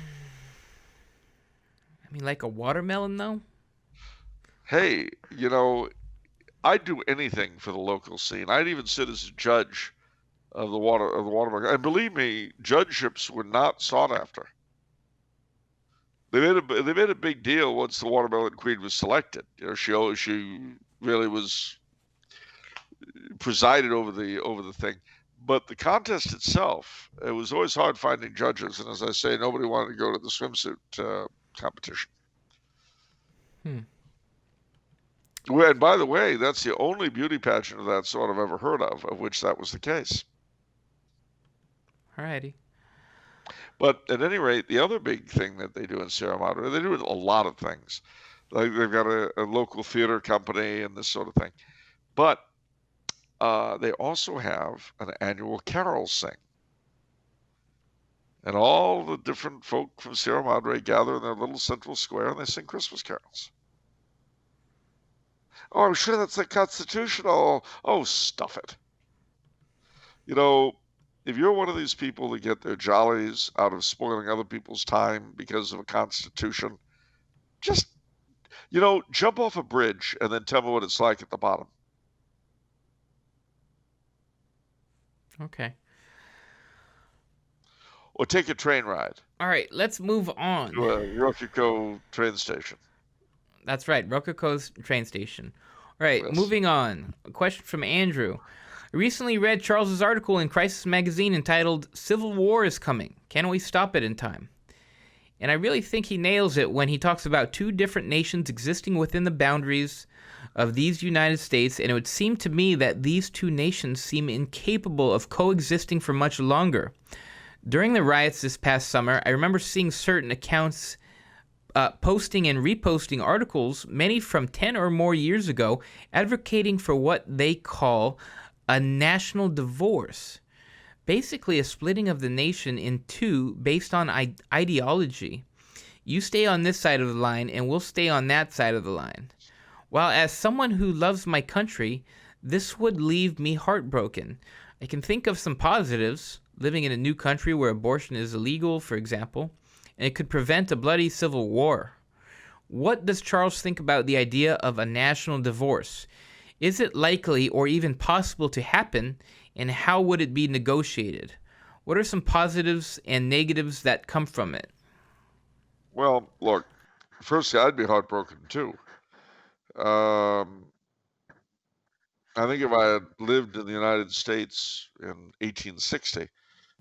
mean, like a watermelon, though? Hey, I'd do anything for the local scene. I'd even sit as a judge of the watermelon. And believe me, judgeships were not sought after. They made a big deal once the Watermelon Queen was selected. She really was presided over the thing. But the contest itself, it was always hard finding judges, and as I say, nobody wanted to go to the swimsuit competition. And by the way, that's the only beauty pageant of that sort I've ever heard of which that was the case. Alrighty. But at any rate, the other big thing that they do in Sierra Madre, they do a lot of things. Like they've got a local theater company and this sort of thing. But they also have an annual carol sing. And all the different folk from Sierra Madre gather in their little central square and they sing Christmas carols. Oh, I'm sure that's unconstitutional. Oh, stuff it. If you're one of these people that get their jollies out of spoiling other people's time because of a constitution, just, jump off a bridge and then tell me what it's like at the bottom. Okay. Or take a train ride All right, let's move on. to a Rococo train station. That's right, Rococo's train station. All right, Yes. moving on. A question from Andrew. I recently read Charles's article in Crisis Magazine entitled Civil War is Coming. Can we stop it in time? And I really think he nails it when he talks about two different nations existing within the boundaries of these United States, and it would seem to me that these two nations seem incapable of coexisting for much longer. During the riots this past summer, I remember seeing certain accounts posting and reposting articles, many from 10 or more years ago, advocating for what they call a national divorce. Basically, a splitting of the nation in two based on ideology. You stay on this side of the line, and we'll stay on that side of the line. While as someone who loves my country, this would leave me heartbroken. I can think of some positives, living in a new country where abortion is illegal, for example, and it could prevent a bloody civil war. What does Charles think about the idea of a national divorce? Is it likely or even possible to happen, and how would it be negotiated? What are some positives and negatives that come from it? Well, look, firstly, I'd be heartbroken too. I think if I had lived in the United States in 1860,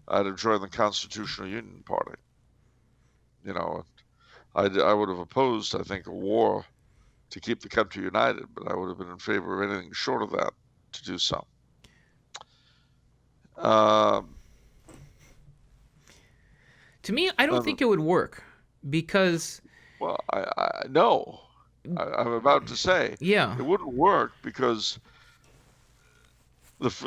I'd have joined the Constitutional Union Party. I would have opposed, I think, a war to keep the country united, but I would have been in favor of anything short of that to do so. To me, I don't think it would work because... Well, no. I'm about to say Yeah. it wouldn't work because of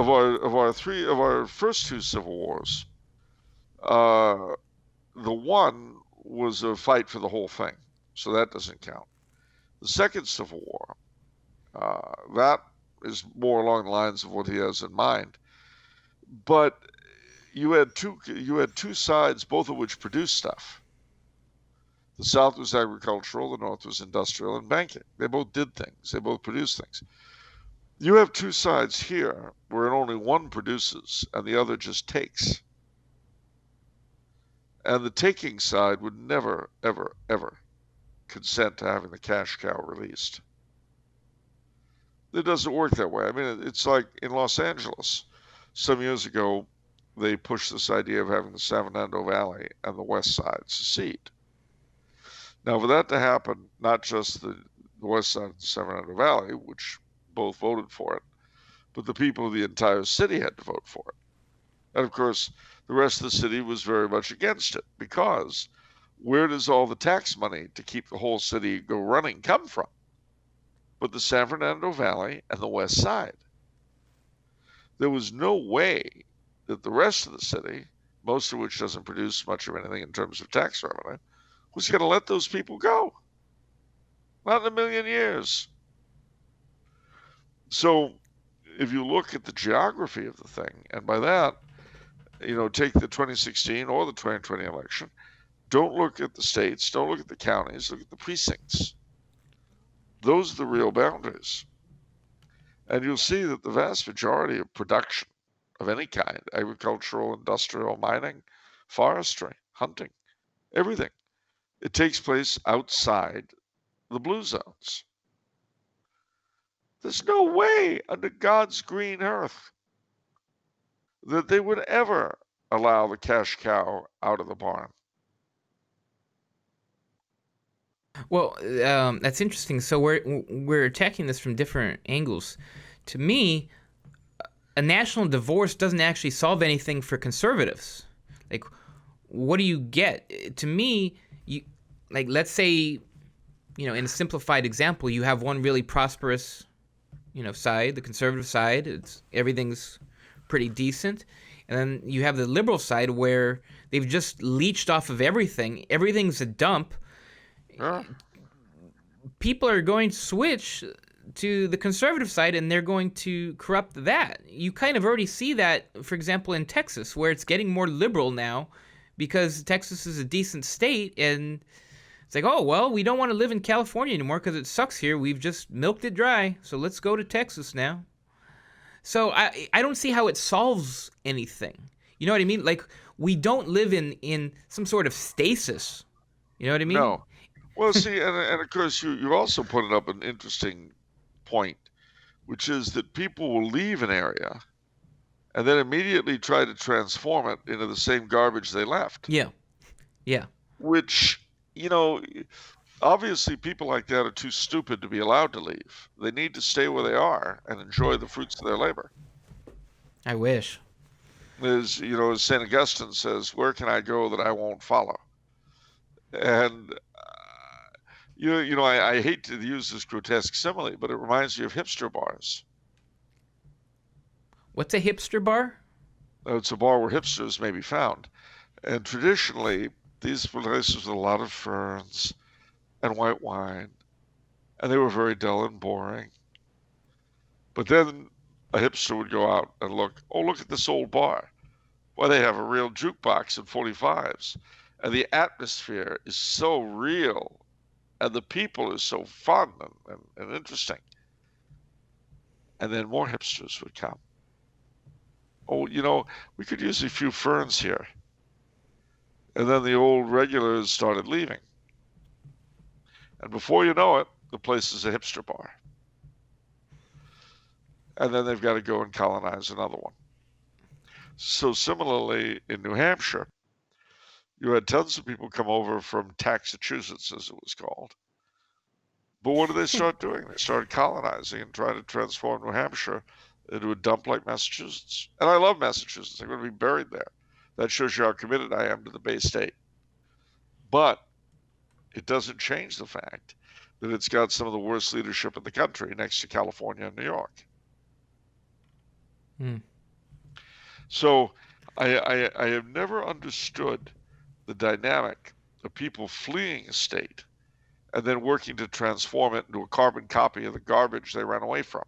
our first two civil wars, the one was a fight for the whole thing, so that doesn't count. The second Civil War, that is more along the lines of what he has in mind. But you had two sides, both of which produced stuff. The South was agricultural, the North was industrial and banking. They both did things. They both produced things. You have two sides here where only one produces and the other just takes. And the taking side would never, ever, ever consent to having the cash cow released. It doesn't work that way. I mean, it's like in Los Angeles. Some years ago, they pushed this idea of having the San Fernando Valley and the West Side secede. Now, for that to happen, not just the West Side of the San Fernando Valley, which both voted for it, but the people of the entire city had to vote for it. And of course, the rest of the city was very much against it because where does all the tax money to keep the whole city go running come from? But the San Fernando Valley and the West Side. There was no way that the rest of the city, most of which doesn't produce much of anything in terms of tax revenue, was going to let those people go. Not in a million years. So if you look at the geography of the thing, and by that, take the 2016 or the 2020 election, don't look at the states, don't look at the counties, look at the precincts. Those are the real boundaries. And you'll see that the vast majority of production of any kind, agricultural, industrial, mining, forestry, hunting, everything, it takes place outside the blue zones. There's no way under God's green earth that they would ever allow the cash cow out of the barn. Well, that's interesting. So we're attacking this from different angles. To me, a national divorce doesn't actually solve anything for conservatives. Like, what do you get? To me, let's say, in a simplified example, you have one really prosperous, side, the conservative side. Everything's pretty decent. And then you have the liberal side where they've just leached off of everything. Everything's a dump. Yeah. People are going to switch to the conservative side, and they're going to corrupt that. You kind of already see that, for example, in Texas, where it's getting more liberal now because Texas is a decent state, and it's like, oh, well, we don't want to live in California anymore because it sucks here. We've just milked it dry, so let's go to Texas now. So I don't see how it solves anything. You know what I mean? Like, we don't live in some sort of stasis. You know what I mean? No. Well, see, and of course, you also pointed up an interesting point, which is that people will leave an area and then immediately try to transform it into the same garbage they left. Yeah. Yeah. Which, obviously people like that are too stupid to be allowed to leave. They need to stay where they are and enjoy the fruits of their labor. I wish. As St. Augustine says, where can I go that I won't follow? And I hate to use this grotesque simile, but it reminds me of hipster bars. What's a hipster bar? It's a bar where hipsters may be found. And traditionally, these were places with a lot of ferns and white wine, and they were very dull and boring. But then a hipster would go out and look at this old bar. Why, they have a real jukebox and 45s. And the atmosphere is so real, and the people are so fun and interesting. And then more hipsters would come. Oh, we could use a few ferns here. And then the old regulars started leaving. And before you know it, the place is a hipster bar. And then they've got to go and colonize another one. So similarly, in New Hampshire, you had tons of people come over from Massachusetts, as it was called. But what did they start doing? They started colonizing and trying to transform New Hampshire into a dump like Massachusetts. And I love Massachusetts. I'm going to be buried there. That shows you how committed I am to the Bay State. But it doesn't change the fact that it's got some of the worst leadership in the country next to California and New York. So I have never understood the dynamic of people fleeing a state and then working to transform it into a carbon copy of the garbage they ran away from.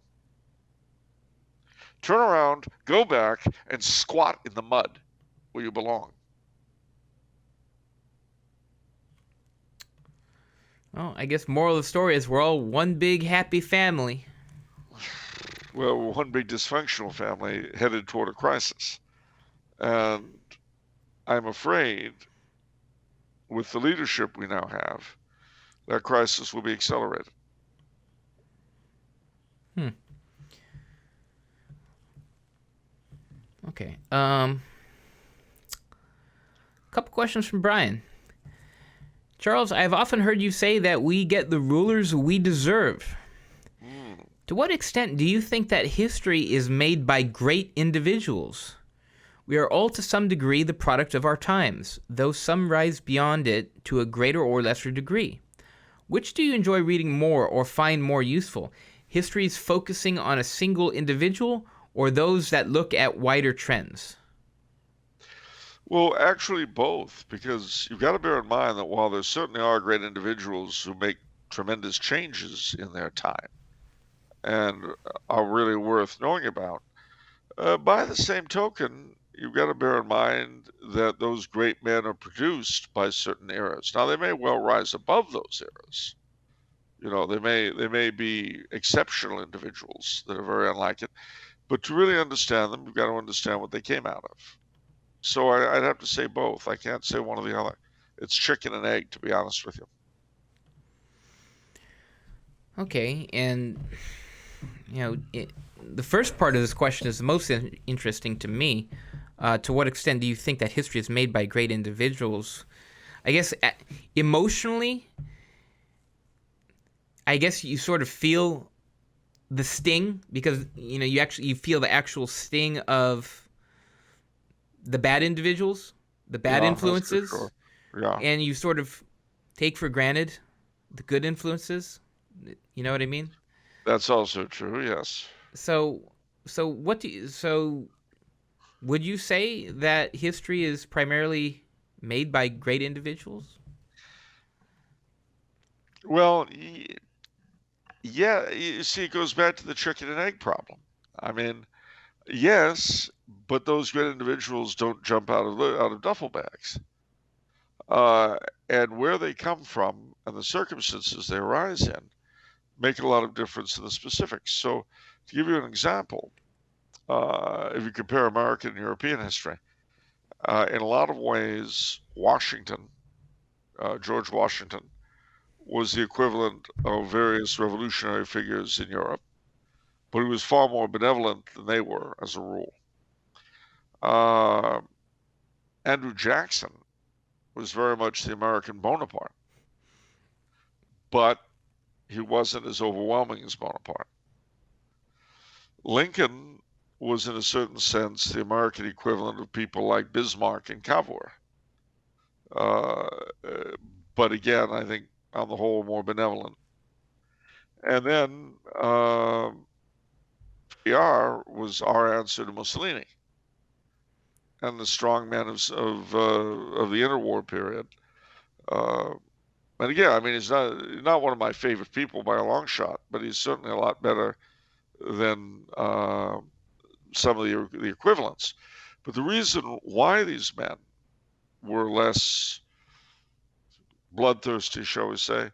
Turn around, go back, and squat in the mud where you belong. Well, I guess moral of the story is we're all one big happy family. Well, we're one big dysfunctional family headed toward a crisis. And I'm afraid, with the leadership we now have, that crisis will be accelerated. Okay. Couple questions from Brian. Charles, I've often heard you say that we get the rulers we deserve. To what extent do you think that history is made by great individuals? We are all to some degree the product of our times, though some rise beyond it to a greater or lesser degree. Which do you enjoy reading more or find more useful? Histories focusing on a single individual or those that look at wider trends? Well, actually both, because you've got to bear in mind that while there certainly are great individuals who make tremendous changes in their time and are really worth knowing about, by the same token, you've got to bear in mind that those great men are produced by certain eras. Now, they may well rise above those eras. They may be exceptional individuals that are very unlike it, but to really understand them, you've got to understand what they came out of. So I'd have to say both. I can't say one or the other. It's chicken and egg, to be honest with you. Okay, and the first part of this question is the most interesting to me. To what extent do you think that history is made by great individuals? I guess emotionally, I guess you sort of feel the sting because you feel the actual sting of the bad individuals, the bad influences, sure. Yeah. And you sort of take for granted the good influences. You know what I mean? That's also true, yes. So, so would you say that history is primarily made by great individuals? Well, yeah, you see, it goes back to the chicken and egg problem. I mean, yes, but those great individuals don't jump out of duffel bags. And where they come from and the circumstances they arise in make a lot of difference in the specifics. So, to give you an example, if you compare American and European history, in a lot of ways, George Washington, was the equivalent of various revolutionary figures in Europe, but he was far more benevolent than they were as a rule. Uh, Andrew Jackson was very much the American Bonaparte, but he wasn't as overwhelming as Bonaparte. Lincoln was, in a certain sense, the American equivalent of people like Bismarck and Cavour. Uh, but again, I think on the whole, more benevolent. And then FDR was our answer to Mussolini and the strong men of the interwar period. And again, I mean, he's not one of my favorite people by a long shot, but he's certainly a lot better than some of the equivalents. But the reason why these men were less bloodthirsty, shall we say,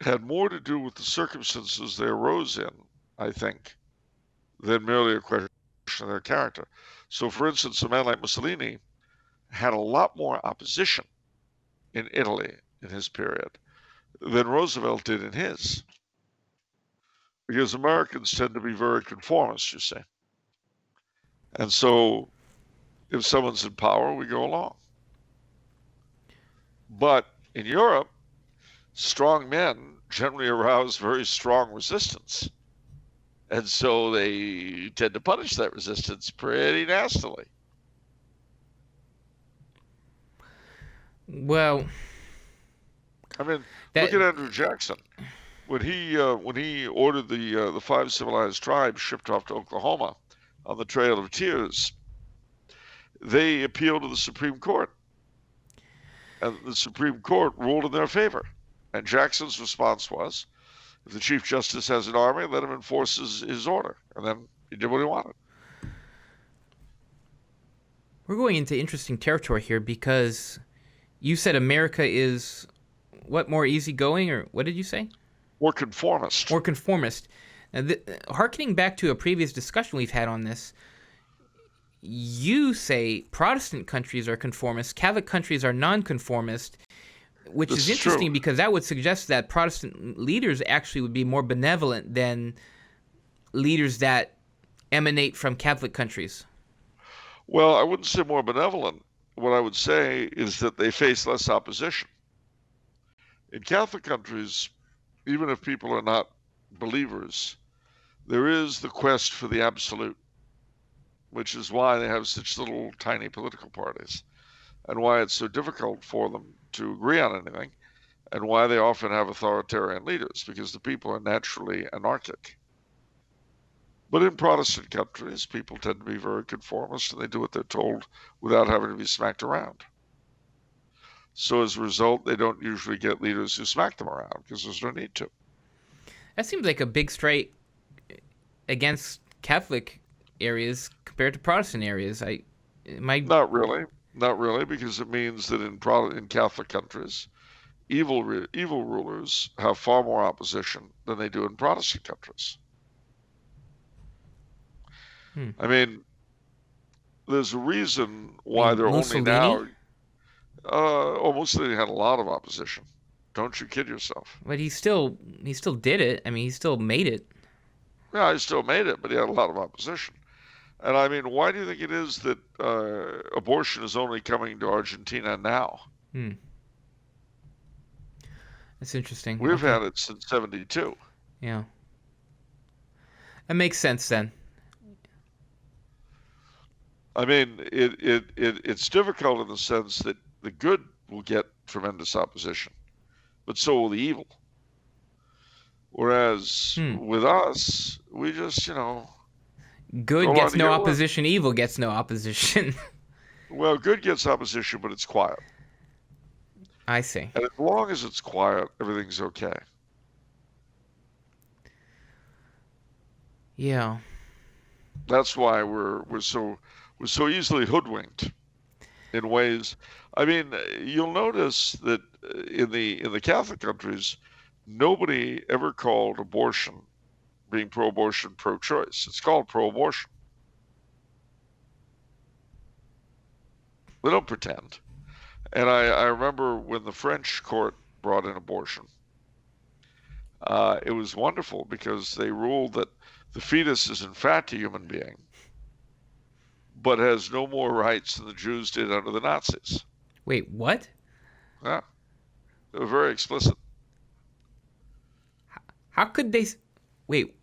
had more to do with the circumstances they arose in, I think, than merely a question of their character. So, for instance, a man like Mussolini had a lot more opposition in Italy in his period than Roosevelt did in his. Because Americans tend to be very conformist, you see. And so if someone's in power, we go along. But in Europe, strong men generally arouse very strong resistance. And so they tend to punish that resistance pretty nastily. Well, I mean, that look at Andrew Jackson. When he ordered the 5 civilized tribes shipped off to Oklahoma on the Trail of Tears, they appealed to the Supreme Court, and the Supreme Court ruled in their favor. And Jackson's response was, if the Chief Justice has an army, let him enforce his order. And then he did what he wanted. we're going into interesting territory here because you said America is what, more easygoing, or what did you say? More conformist. More conformist. Now, harkening back to a previous discussion we've had on this, you say Protestant countries are conformist, Catholic countries are nonconformist, which This is is interesting true. because that would suggest that Protestant leaders actually would be more benevolent than leaders that emanate from Catholic countries. Well, I wouldn't say more benevolent. What I would say is that they face less opposition. In Catholic countries, even if people are not believers, there is the quest for the absolute, which is why they have such little tiny political parties and why it's so difficult for them to agree on anything and why they often have authoritarian leaders, because the people are naturally anarchic. But in Protestant countries, people tend to be very conformist and they do what they're told without having to be smacked around. So as a result, they don't usually get leaders who smack them around because there's no need to. That seems like a big strike against Catholic areas compared to Protestant areas. Not really, because it means that in Catholic countries, evil rulers have far more opposition than they do in Protestant countries. Hmm. I mean, there's a reason I why mean, they're only now. Mussolini, Mussolini had a lot of opposition. Don't you kid yourself. but he still did it. I mean, he still made it. Yeah, he still made it, but he had a lot of opposition. And I mean, why do you think it is that abortion is only coming to Argentina now? Hmm. That's interesting. We've Okay. had it since '72. Yeah. That makes sense then. I mean, it's difficult in the sense that the good will get tremendous opposition, but so will the evil. Whereas with us, we just, go Good along gets to no get along. opposition, evil gets no opposition. Well, good gets opposition, but it's quiet. I see. And as long as it's quiet, everything's okay. Yeah. That's why we're so easily hoodwinked in ways. I mean, you'll notice that in the Catholic countries, nobody ever called abortion, being pro-abortion, pro-choice. It's called pro-abortion. They don't pretend. And I remember when the French court brought in abortion, it was wonderful because they ruled that the fetus is in fact a human being, but has no more rights than the Jews did under the Nazis. Wait, what? Yeah, they were very explicit. How could they? Wait,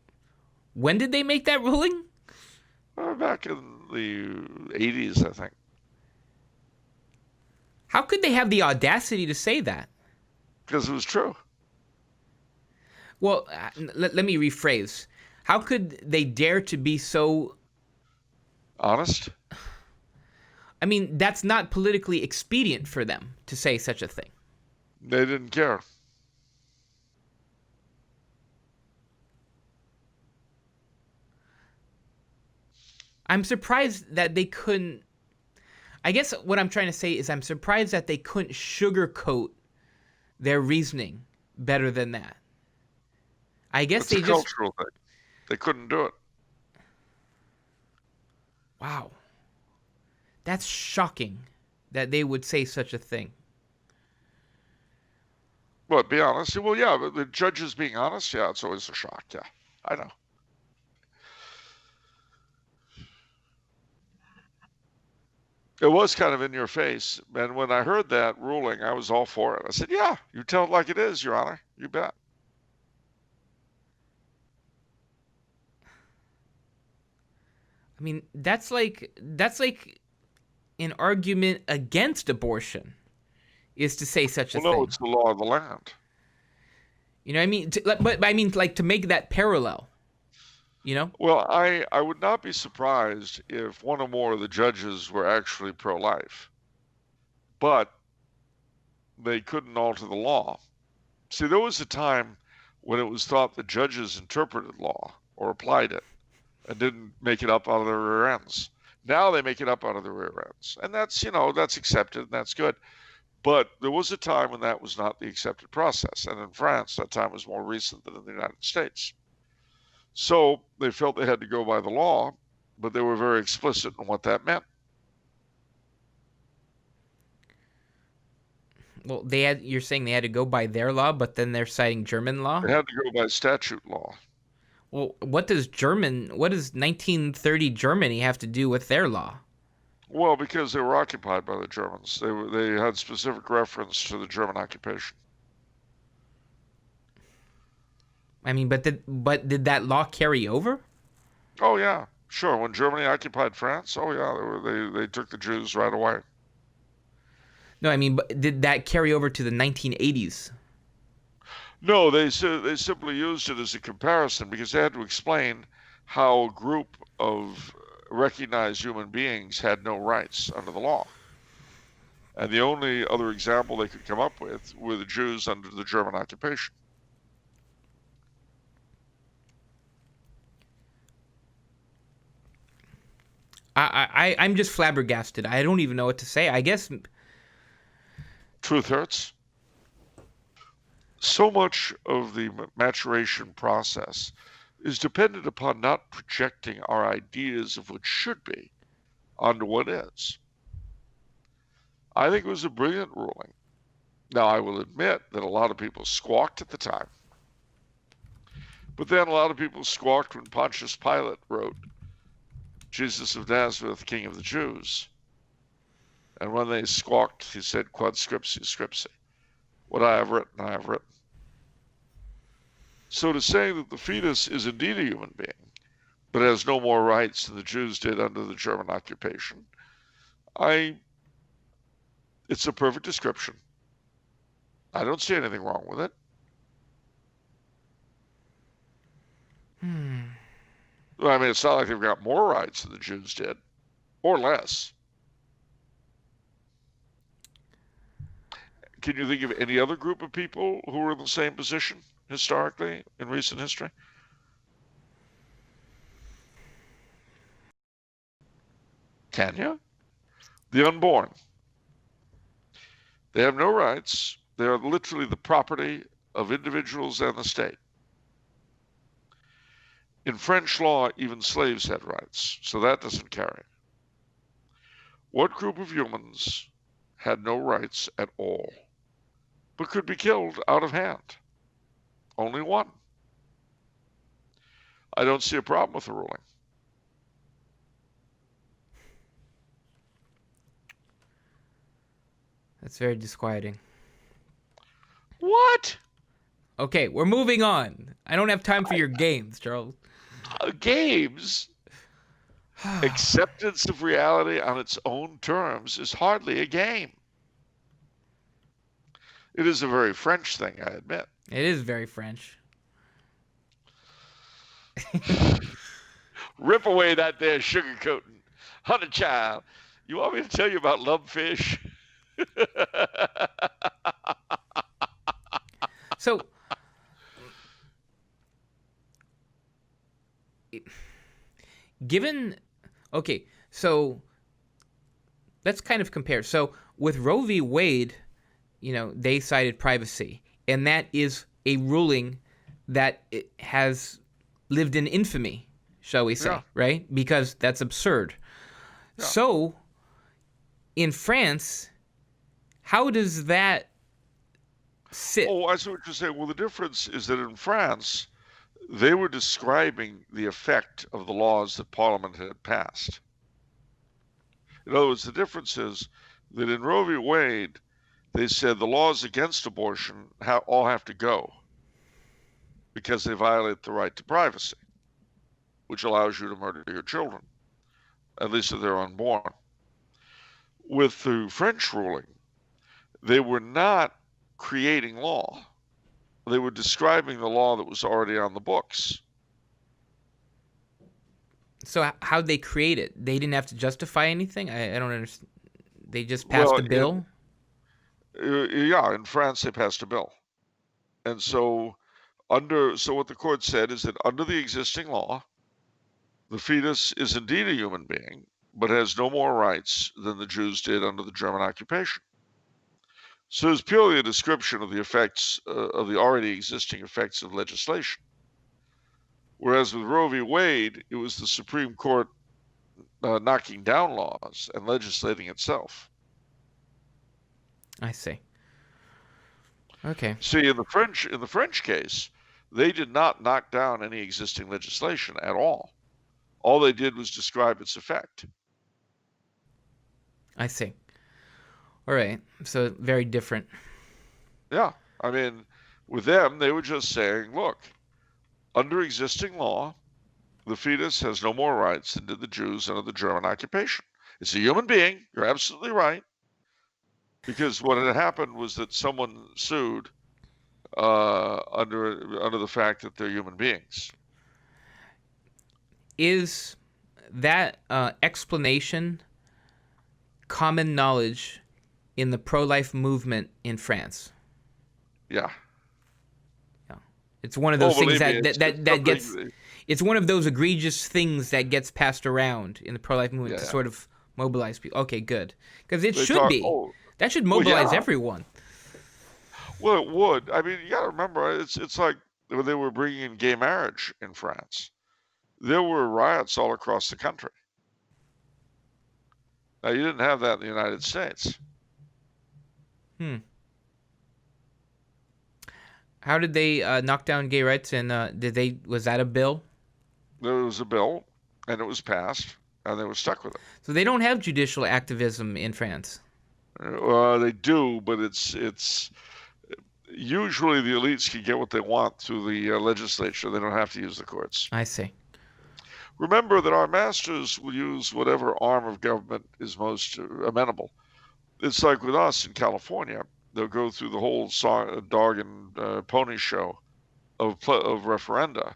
when did they make that ruling? Back in the 80s, I think. How could they have the audacity to say that? Because it was true. Well, let me rephrase. How could they dare to be so? Honest? I mean, that's not politically expedient for them to say such a thing. They didn't care. I'm surprised that they couldn't. I guess what I'm trying to say is I'm surprised that they couldn't sugarcoat their reasoning better than that. I guess It's they a just. cultural thing. They couldn't do it. Wow. That's shocking that they would say such a thing. But be honest. Well, yeah, but the judges being honest, yeah, it's always a shock. Yeah, I know. It was kind of in your face. And when I heard that ruling, I was all for it. I said, yeah, you tell it like it is, Your Honor. You bet. I mean, that's like an argument against abortion is to say such a Well, no, thing. it's the law of the land. You know what I mean? But I mean, like, to make that parallel, you know? Well, I would not be surprised if one or more of the judges were actually pro-life, but they couldn't alter the law. See, there was a time when it was thought that judges interpreted law or applied it and didn't make it up out of their rear ends. Now they make it up out of their rear ends. And that's, that's accepted and that's good. But there was a time when that was not the accepted process. And in France, that time was more recent than in the United States. So they felt they had to go by the law, but they were very explicit in what that meant. Well, you're saying they had to go by their law, but then they're citing German law? They had to go by statute law. Well, what does 1930 Germany have to do with their law? Well, because they were occupied by the Germans. They had specific reference to the German occupation. I mean, but did that law carry over? Oh yeah, sure. When Germany occupied France, oh yeah, they took the Jews right away. No, I mean, but did that carry over to the 1980s? No, they simply used it as a comparison because they had to explain how a group of recognized human beings had no rights under the law. And the only other example they could come up with were the Jews under the German occupation. I'm just flabbergasted. I don't even know what to say. I guess Truth hurts. So much of the maturation process is dependent upon not projecting our ideas of what should be onto what is. I think it was a brilliant ruling. Now, I will admit that a lot of people squawked at the time. But then a lot of people squawked when Pontius Pilate wrote, Jesus of Nazareth, King of the Jews. And when they squawked, he said, Quod scripsi, scripsi. What I have written, I have written. So to say that the fetus is indeed a human being, but has no more rights than the Jews did under the German occupation, it's a perfect description. I don't see anything wrong with it. Well, I mean, it's not like they've got more rights than the Jews did, or less. Can you think of any other group of people who were in the same position historically in recent history? Can you? The unborn. They have no rights. They are literally the property of individuals and the state. In French law, even slaves had rights, so that doesn't carry. What group of humans had no rights at all, but could be killed out of hand? Only one. I don't see a problem with the ruling. That's very disquieting. What? Okay, we're moving on. I don't have time for your games, Charles. Games? Acceptance of reality on its own terms is hardly a game. It is a very French thing, I admit. It is very French. Rip away that there sugarcoating. Honey child, you want me to tell you about lubfish? So, given, okay, so let's kind of compare. So with Roe v. Wade, they cited privacy, and that is a ruling that it has lived in infamy, shall we say, Yeah. right? Because that's absurd. Yeah. So in France, how does that sit? Oh, I see what you're saying. Well, the difference is that in France, they were describing the effect of the laws that Parliament had passed. In other words, the difference is that in Roe v. Wade, they said the laws against abortion all have to go because they violate the right to privacy, which allows you to murder your children, at least if they're unborn. With the French ruling, they were not creating law. They were describing the law that was already on the books. So how'd they create it? They didn't have to justify anything? I don't understand. They just passed a bill? Yeah, in France they passed a bill. And so what the court said is that under the existing law, the fetus is indeed a human being, but has no more rights than the Jews did under the German occupation. So it's purely a description of the effects of the already existing effects of legislation. Whereas with Roe v. Wade, it was the Supreme Court knocking down laws and legislating itself. I see. Okay. See, in the French case, they did not knock down any existing legislation at all. All they did was describe its effect. I see. All right. So very different. Yeah. I mean, with them, they were just saying, look, under existing law, the fetus has no more rights than did the Jews under the German occupation. It's a human being. You're absolutely right. Because what had happened was that someone sued under the fact that they're human beings. Is that explanation common knowledge in the pro-life movement in France? Yeah. Yeah. It's one of those things believe me, that gets. It's one of those egregious things that gets passed around in the pro-life movement to sort of mobilize people. Okay, good, because it should be. That should mobilize everyone. Well, it would. I mean, you got to remember, it's like when they were bringing in gay marriage in France. There were riots all across the country. Now, you didn't have that in the United States. How did they knock down gay rights? And was that a bill? There was a bill, and it was passed, and they were stuck with it. So they don't have judicial activism in France. They do, but it's usually the elites can get what they want through the legislature. They don't have to use the courts. I see. Remember that our masters will use whatever arm of government is most amenable. It's like with us in California. They'll go through the whole dog and pony show of referenda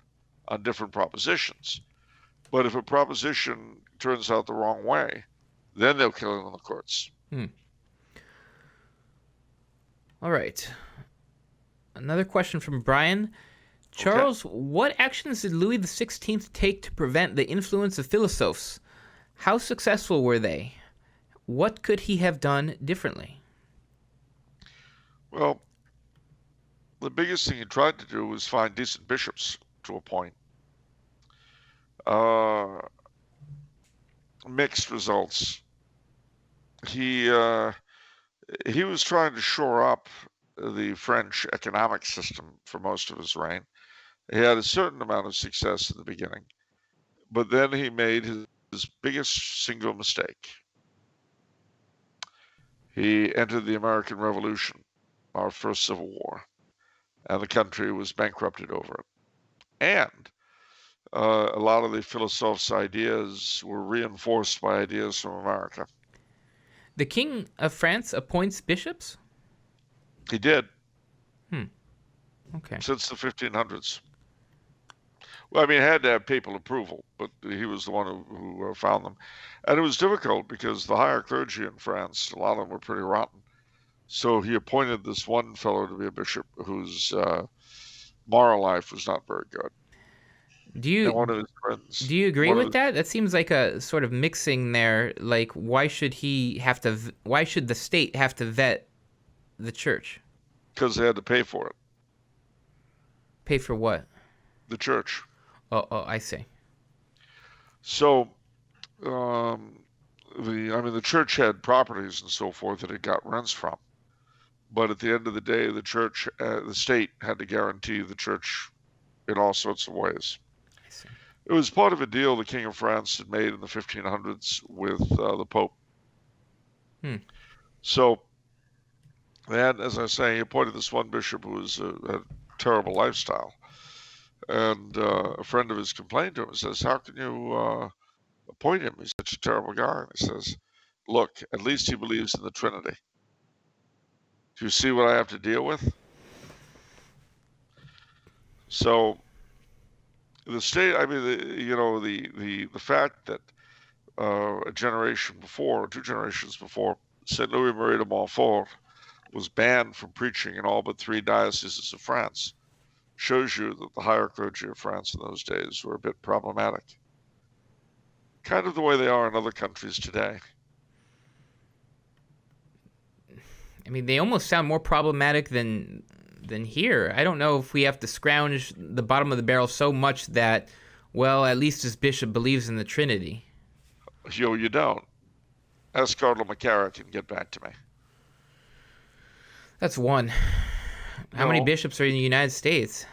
on different propositions. But if a proposition turns out the wrong way, then they'll kill it in the courts. All right. Another question from Brian. Charles, what actions did Louis XVI take to prevent the influence of philosophes? How successful were they? What could he have done differently? Well, the biggest thing he tried to do was find decent bishops to appoint. Mixed results. He was trying to shore up the French economic system for most of his reign. He had a certain amount of success in the beginning, but then he made his biggest single mistake. He entered the American Revolution, our first Civil War, and the country was bankrupted over it. And a lot of the philosophes' ideas were reinforced by ideas from America. The King of France appoints bishops? He did. Okay. Since the 1500s. Well, I mean, he had to have papal approval, but he was the one who found them. And it was difficult because the higher clergy in France, a lot of them were pretty rotten. So he appointed this one fellow to be a bishop whose moral life was not very good. Do you And one of his friends, do you agree with that? That seems like a sort of mixing there. Like, why should the state have to vet the church? Because they had to pay for it. Pay for what? The church. Oh, I see. So, the church had properties and so forth that it got rents from. But at the end of the day, the state had to guarantee the church in all sorts of ways. I see. It was part of a deal the King of France had made in the 1500s with the Pope. So, and as I say, he appointed this one bishop who was had a terrible lifestyle. And a friend of his complained to him and says, how can you appoint him? He's such a terrible guy. And he says, look, at least he believes in the Trinity. Do you see what I have to deal with? So the state, I mean, the fact that a generation before, 2 generations before, Saint Louis Marie de Montfort was banned from preaching in all but 3 dioceses of France shows you that the higher clergy of France in those days were a bit problematic. Kind of the way they are in other countries today. I mean, they almost sound more problematic than here. I don't know if we have to scrounge the bottom of the barrel so much that, well, at least this bishop believes in the Trinity. You don't. Ask Cardinal McCarrick and get back to me. That's one. How many bishops are in the United States?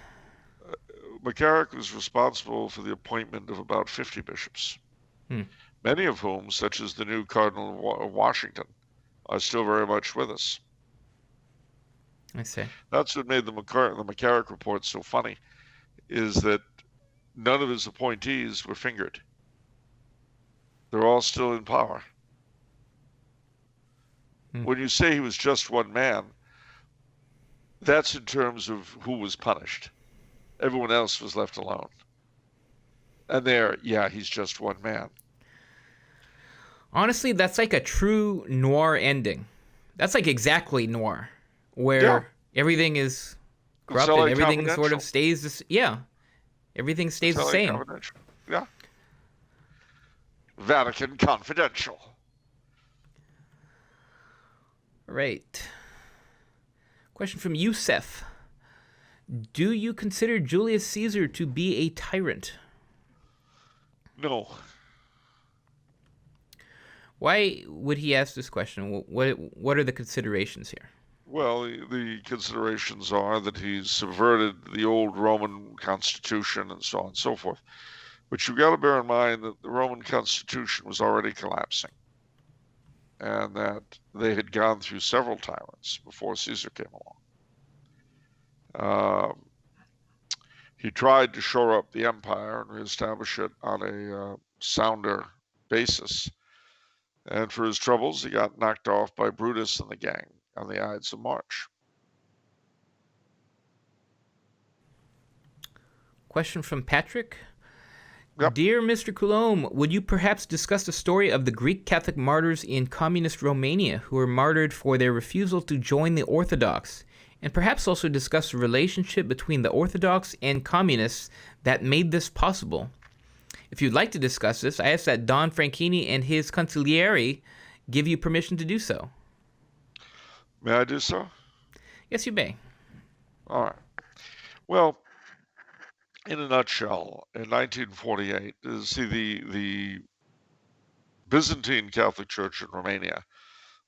McCarrick was responsible for the appointment of about 50 bishops, many of whom, such as the new Cardinal of Washington, are still very much with us. I see. That's what made the McCarrick report so funny, is that none of his appointees were fingered. They're all still in power. When you say he was just one man, that's in terms of who was punished. Everyone else was left alone. And he's just one man. Honestly, that's like a true noir ending. That's like exactly noir, where everything is corrupt and everything sort of stays. Everything stays the same. Yeah. Vatican Confidential. Right. Question from Youssef. Do you consider Julius Caesar to be a tyrant? No. Why would he ask this question? What are the considerations here? Well, the considerations are that he's subverted the old Roman constitution and so on and so forth. But you've got to bear in mind that the Roman constitution was already collapsing, and that they had gone through several tyrants before Caesar came along. He tried to shore up the empire and reestablish it on a sounder basis. And for his troubles, he got knocked off by Brutus and the gang on the Ides of March. Question from Patrick. Yep. Dear Mr. Coulombe, would you perhaps discuss the story of the Greek Catholic martyrs in communist Romania who were martyred for their refusal to join the Orthodox? And perhaps also discuss the relationship between the Orthodox and communists that made this possible. If you'd like to discuss this, I ask that Don Franchini and his consigliere give you permission to do so. May I do so? Yes, you may. All right. Well, in a nutshell, in 1948, see, the Byzantine Catholic Church in Romania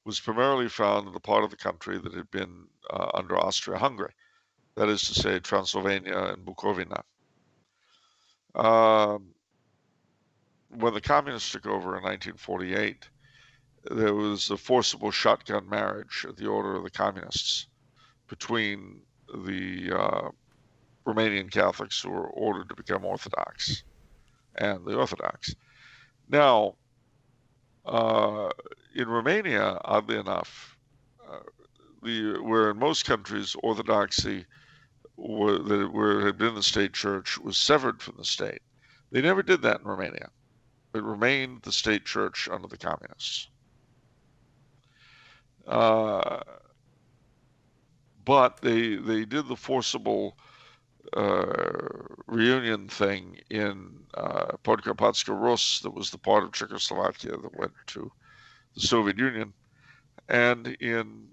was primarily found in the part of the country that had been under Austria-Hungary, that is to say, Transylvania and Bukovina. When the communists took over in 1948, there was a forcible shotgun marriage at the order of the communists between the Romanian Catholics who were ordered to become Orthodox and the Orthodox. Now, in Romania, oddly enough, where in most countries Orthodoxy, where it had been the state church, was severed from the state, they never did that in Romania. It remained the state church under the communists. But they did the forcible reunion thing in Podkarpatska Rus, that was the part of Czechoslovakia that went to the Soviet Union, and in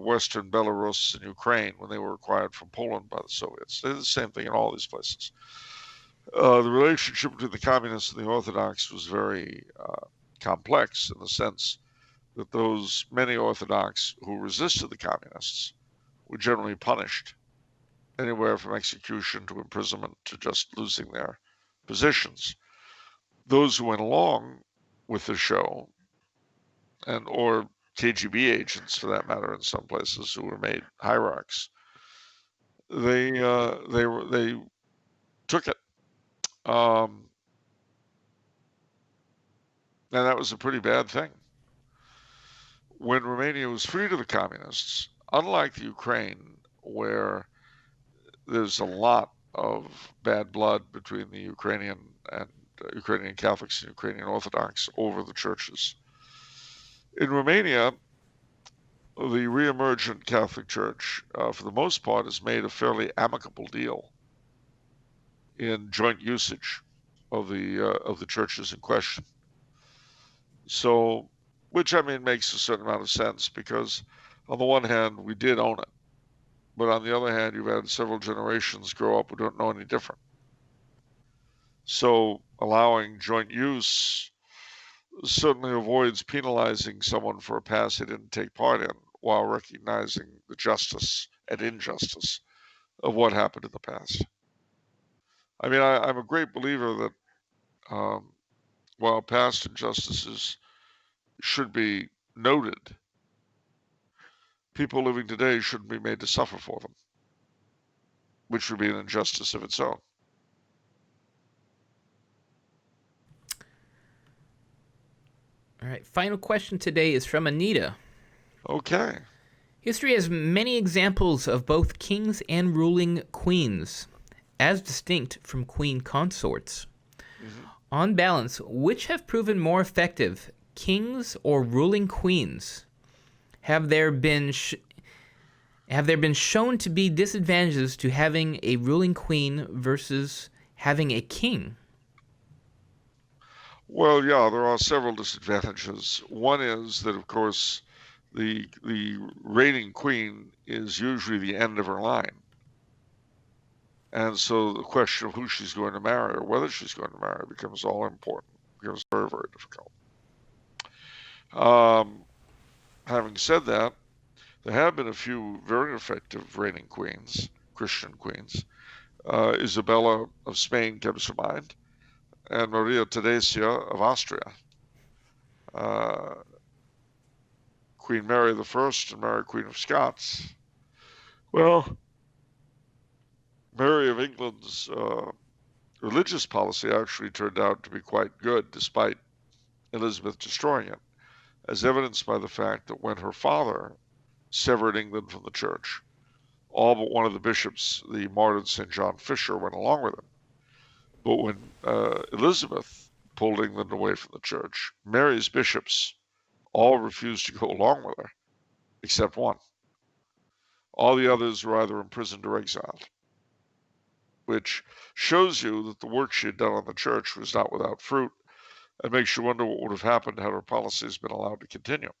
Western Belarus and Ukraine when they were acquired from Poland by the Soviets. They did the same thing in all these places. The relationship between the communists and the Orthodox was very complex in the sense that those many Orthodox who resisted the communists were generally punished, anywhere from execution to imprisonment to just losing their positions. Those who went along with the show, or KGB agents for that matter in some places who were made hierarchs, they took it. And that was a pretty bad thing. When Romania was freed of the communists, unlike the Ukraine, where there's a lot of bad blood between the Ukrainian Catholics and Ukrainian Orthodox over the churches, in Romania, the re-emergent Catholic Church, for the most part, has made a fairly amicable deal in joint usage of the churches in question. So, which I mean makes a certain amount of sense, because on the one hand we did own it, but on the other hand you've had several generations grow up who don't know any different. So allowing joint use certainly avoids penalizing someone for a past they didn't take part in, while recognizing the justice and injustice of what happened in the past. I mean, I'm a great believer that while past injustices should be noted, people living today shouldn't be made to suffer for them, which would be an injustice of its own. All right, final question today is from Anita. Okay. History has many examples of both kings and ruling queens, as distinct from queen consorts. Mm-hmm. On balance, which have proven more effective, kings or ruling queens? Have there been shown to be disadvantages to having a ruling queen versus having a king? Well, yeah, there are several disadvantages. One is that, of course, the reigning queen is usually the end of her line. And so the question of who she's going to marry or whether she's going to marry becomes all important, becomes very, very difficult. Having said that, there have been a few very effective reigning queens, Christian queens. Isabella of Spain comes to mind, and Maria Theresia of Austria. Queen Mary I and Mary Queen of Scots. Well, Mary of England's religious policy actually turned out to be quite good, despite Elizabeth destroying it, as evidenced by the fact that when her father severed England from the church, all but one of the bishops, the martyred St. John Fisher, went along with him. But when Elizabeth pulled England away from the church, Mary's bishops all refused to go along with her, except one. All the others were either imprisoned or exiled, which shows you that the work she had done on the church was not without fruit, and makes you wonder what would have happened had her policies been allowed to continue.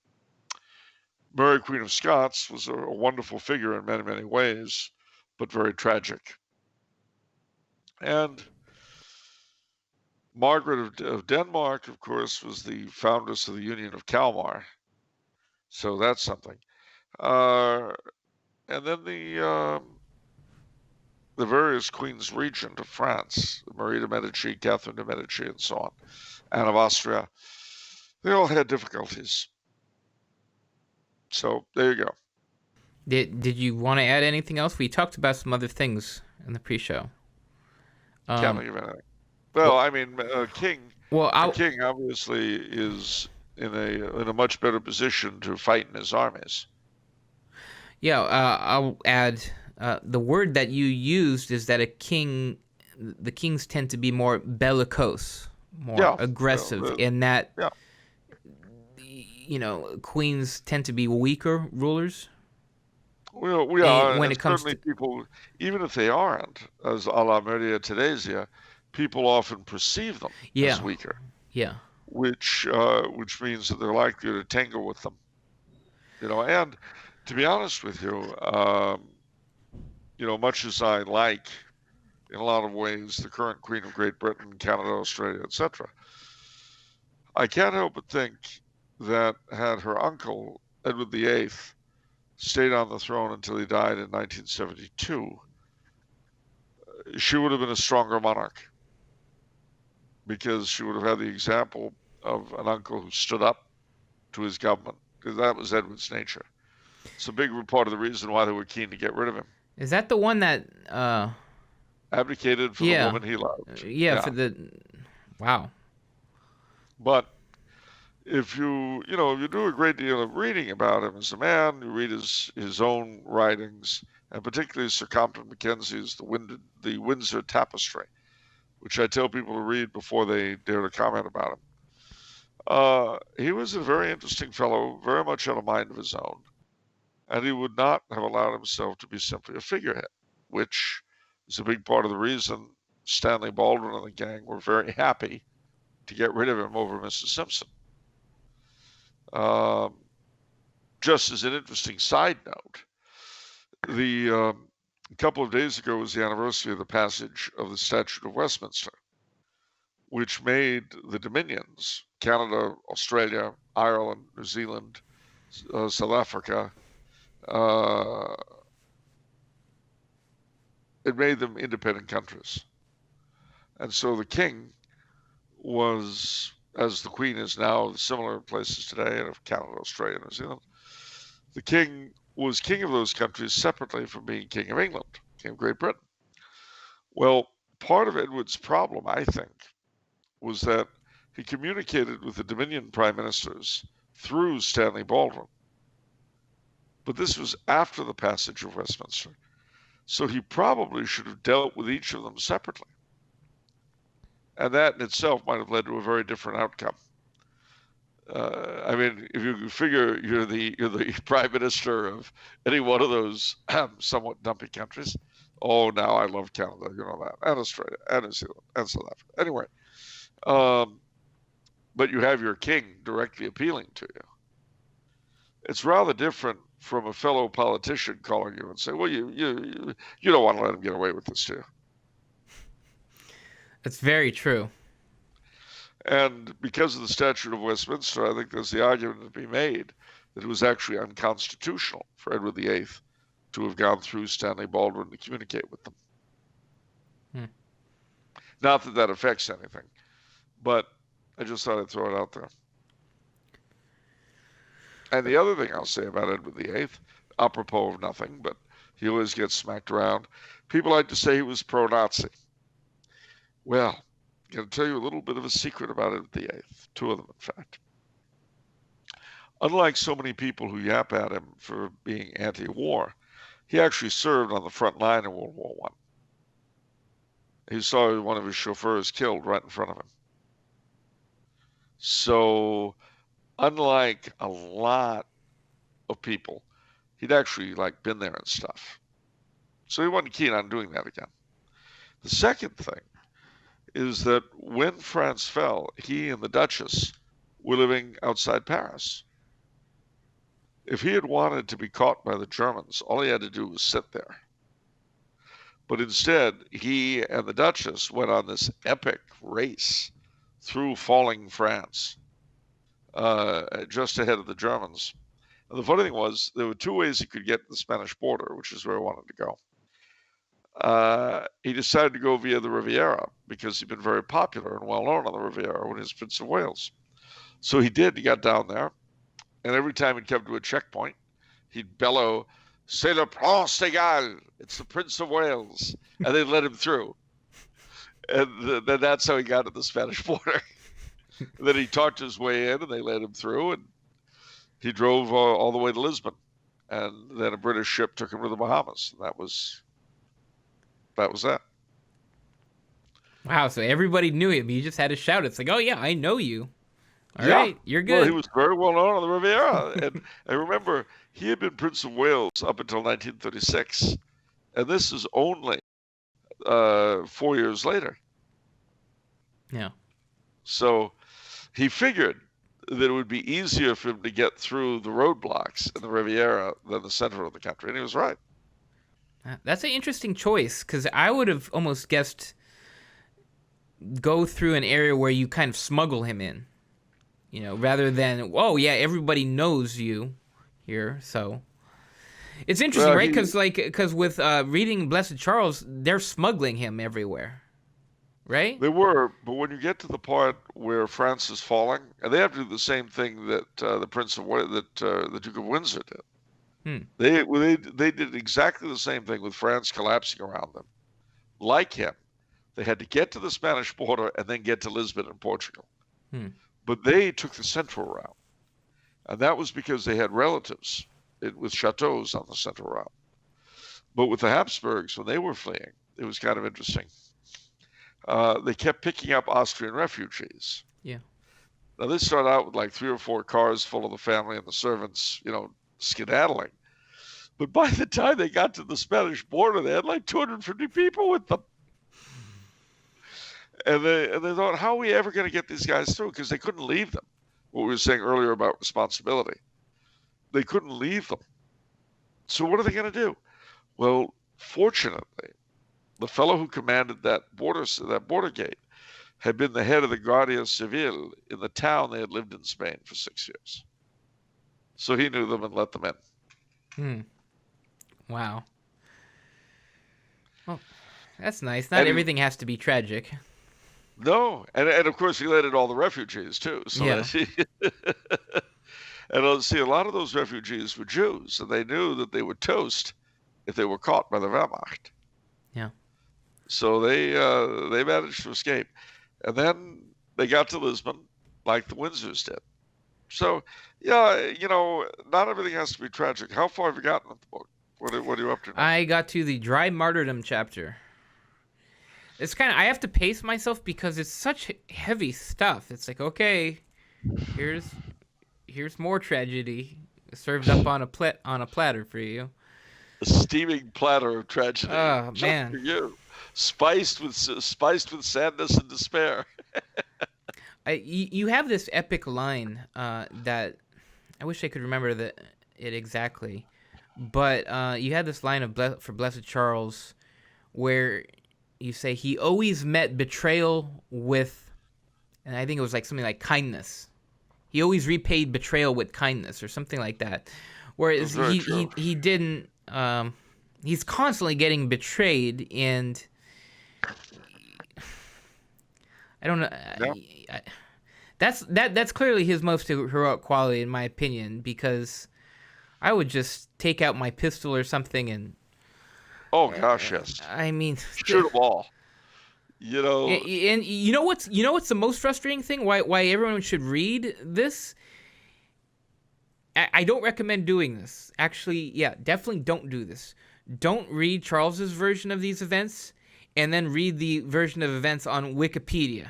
Mary, Queen of Scots, was a wonderful figure in many, many ways, but very tragic. And Margaret of Denmark, of course, was the foundress of the Union of Kalmar. So that's something. And then the various queens regent of France, Marie de Medici, Catherine de Medici, and so on, Anne of Austria, they all had difficulties. So there you go. Did you want to add anything else? We talked about some other things in the pre-show. Can't think of anything. Well, I mean, king. Well, The king obviously is in a much better position to fight in his armies. Yeah, I'll add the word that you used is that the kings tend to be more bellicose, more aggressive, in that queens tend to be weaker rulers. Well, when it comes to people, even if they aren't, as a la Maria Theresia, people often perceive them as weaker. Yeah. Which means that they're likely to tangle with them. And to be honest with you, much as I like, in a lot of ways, the current Queen of Great Britain, Canada, Australia, etc., I can't help but think that had her uncle, Edward VIII, stayed on the throne until he died in 1972, she would have been a stronger monarch, because she would have had the example of an uncle who stood up to his government, because that was Edward's nature. It's a big part of the reason why they were keen to get rid of him. Is that the one that abdicated for the woman he loved? For the wow. But if you do a great deal of reading about him as a man, you read his own writings, and particularly Sir Compton Mackenzie's the Windsor Tapestry, which I tell people to read before they dare to comment about him. He was a very interesting fellow, very much had a mind of his own, and he would not have allowed himself to be simply a figurehead, which is a big part of the reason Stanley Baldwin and the gang were very happy to get rid of him over Mr. Simpson. Just as an interesting side note, a couple of days ago was the anniversary of the passage of the Statute of Westminster, which made the Dominions, Canada, Australia, Ireland, New Zealand, South Africa, it made them independent countries. And so the king was, as the Queen is now, similar places today, of Canada, Australia, New Zealand, the king was king of those countries separately from being king of England, king of Great Britain. Well, part of Edward's problem, I think, was that he communicated with the Dominion prime ministers through Stanley Baldwin. But this was after the passage of Westminster, so he probably should have dealt with each of them separately. And that in itself might have led to a very different outcome. I mean, if you figure you're the prime minister of any one of those somewhat dumpy countries, oh, now I love Canada, that, and Australia, and New Zealand, and South Africa. Anyway, but you have your king directly appealing to you. It's rather different from a fellow politician calling you and say, well, you don't want to let him get away with this, do you? That's very true. And because of the Statute of Westminster, I think there's the argument to be made that it was actually unconstitutional for Edward VIII to have gone through Stanley Baldwin to communicate with them. Not that that affects anything, but I just thought I'd throw it out there. And the other thing I'll say about Edward VIII, apropos of nothing, but he always gets smacked around, people like to say he was pro-Nazi. Well, I'm going to tell you a little bit of a secret about Edward VIII, two of them, in fact. Unlike so many people who yap at him for being anti-war, he actually served on the front line in World War I. He saw one of his chauffeurs killed right in front of him. So, unlike a lot of people, he'd actually like been there and stuff. So he wasn't keen on doing that again. The second thing is that when France fell, he and the Duchess were living outside Paris. If he had wanted to be caught by the Germans, all he had to do was sit there. But instead, he and the Duchess went on this epic race through falling France, just ahead of the Germans. And the funny thing was, there were two ways he could get to the Spanish border, which is where he wanted to go. He decided to go via the Riviera because he'd been very popular and well known on the Riviera when he was Prince of Wales. So he did. He got down there, and every time he'd come to a checkpoint, he'd bellow, "C'est le Prince de Galles! It's the Prince of Wales!" And they'd let him through. And then that's how he got to the Spanish border. Then he talked his way in, and they let him through, and he drove all the way to Lisbon. And then a British ship took him to the Bahamas. And that was that. Wow, so everybody knew him. You just had to shout. It's like, oh, yeah, I know you. All Yeah. right, you're good. Well, he was very well known on the Riviera. And I remember he had been Prince of Wales up until 1936. And this is only 4 years later. Yeah. So he figured that it would be easier for him to get through the roadblocks in the Riviera than the center of the country. And he was right. That's an interesting choice, because I would have almost guessed go through an area where you kind of smuggle him in, rather than, oh, yeah, everybody knows you here. So it's interesting, right? Because with reading Blessed Charles, they're smuggling him everywhere, right? They were, but when you get to the part where France is falling, and they have to do the same thing that the Duke of Windsor did. They did exactly the same thing with France collapsing around them. Like him, they had to get to the Spanish border and then get to Lisbon in Portugal. But they took the central route. And that was because they had relatives with chateaus on the central route. But with the Habsburgs, when they were fleeing, it was kind of interesting. They kept picking up Austrian refugees. Yeah. Now, they started out with like 3 or 4 cars full of the family and the servants, skedaddling. But by the time they got to the Spanish border, they had like 250 people with them. And they thought, how are we ever going to get these guys through? Because they couldn't leave them. What we were saying earlier about responsibility. They couldn't leave them. So what are they going to do? Well, fortunately, the fellow who commanded that border gate had been the head of the Guardia Civil in the town they had lived in Spain for 6 years. So he knew them and let them in. Wow. Well, that's nice. Not everything has to be tragic. No, and of course he let in all the refugees too. So yeah. And see, a lot of those refugees were Jews, and they knew that they would toast if they were caught by the Wehrmacht. Yeah. So they managed to escape, and then they got to Lisbon, like the Windsors did. So, yeah, not everything has to be tragic. How far have you gotten in the book? What are you up to now? I got to the dry martyrdom chapter. It's I have to pace myself because it's such heavy stuff. It's like, okay, here's more tragedy served up on a platter for you. A steaming platter of tragedy. Oh, just man. for you. Spiced with sadness and despair. You have this epic line that I wish I could remember it exactly, but you had this line for Blessed Charles where you say he always met betrayal with, and I think it was like something like kindness. He always repaid betrayal with kindness or something like that. Whereas he didn't. He's constantly getting betrayed, and I don't know. Yeah. That's clearly his most heroic quality, in my opinion, because I would just take out my pistol or something and. Oh gosh, yes. I mean, shoot them all. And you know what's the most frustrating thing? Why everyone should read this? I don't recommend doing this. Actually, yeah, definitely don't do this. Don't read Charles's version of these events, and then read the version of events on Wikipedia.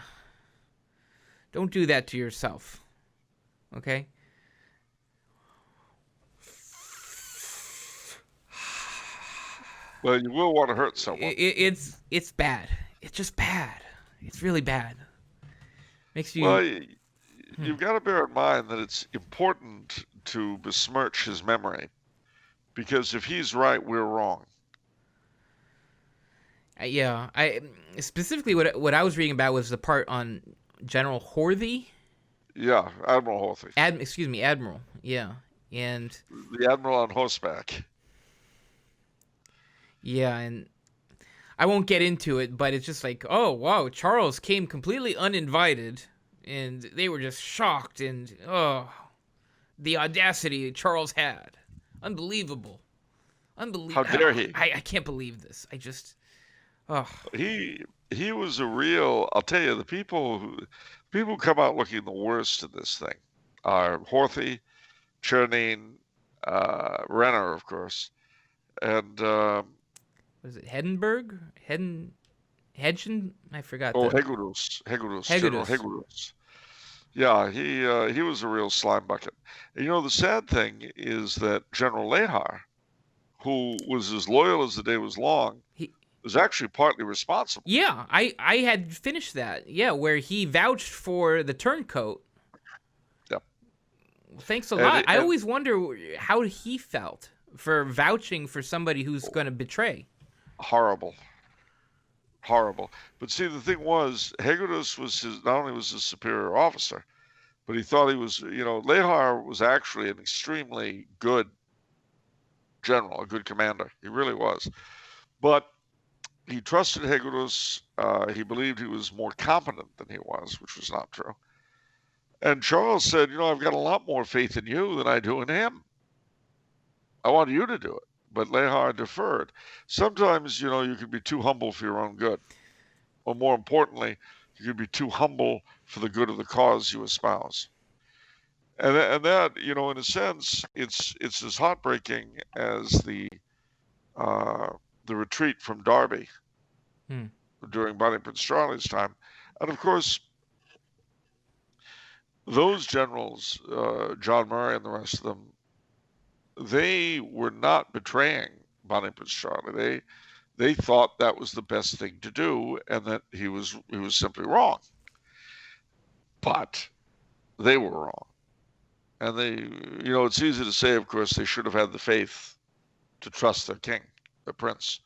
Don't do that to yourself. Okay? Well, you will want to hurt someone. It's bad. It's just bad. It's really bad. Makes you... Well, you've got to bear in mind that it's important to besmirch his memory, because if he's right, we're wrong. Yeah, I specifically what I was reading about was the part on General Horthy. Yeah, Admiral Horthy. Admiral. Yeah, and the Admiral on horseback. Yeah, and I won't get into it, but it's just like, oh wow, Charles came completely uninvited, and they were just shocked, and oh, the audacity Charles had, unbelievable. How dare he? I can't believe this. I just, oh. He was a real. I'll tell you, the people who come out looking the worst in this thing are Horthy, Chernine, Renner, of course, and what is it, Heddenberg? Hedgen? I forgot. Hegedus. General Hegedus. Yeah, he was a real slime bucket. And, you know, the sad thing is that General Lehar, who was as loyal as the day was long, was actually partly responsible. Yeah, I had finished that. Yeah, where he vouched for the turncoat. Yep. Thanks a lot. I always wonder how he felt for vouching for somebody who's going to betray. Horrible. But see, the thing was, Hegedus was not only was his superior officer, but he thought he was, you know, Lehar was actually an extremely good general, a good commander. He really was. But he trusted Hegedus. He believed he was more competent than he was, which was not true. And Charles said, you know, I've got a lot more faith in you than I do in him. I want you to do it. But Lehar deferred. Sometimes, you know, you can be too humble for your own good. Or more importantly, you can be too humble for the good of the cause you espouse. And that, you know, in a sense, it's as heartbreaking as the retreat from Derby during Bonnie Prince Charlie's time. And of course, those generals, John Murray and the rest of them, they were not betraying Bonnie Prince Charlie. They thought that was the best thing to do, and that he was simply wrong. But they were wrong. And they, you know, it's easy to say, of course, they should have had the faith to trust their king, their prince,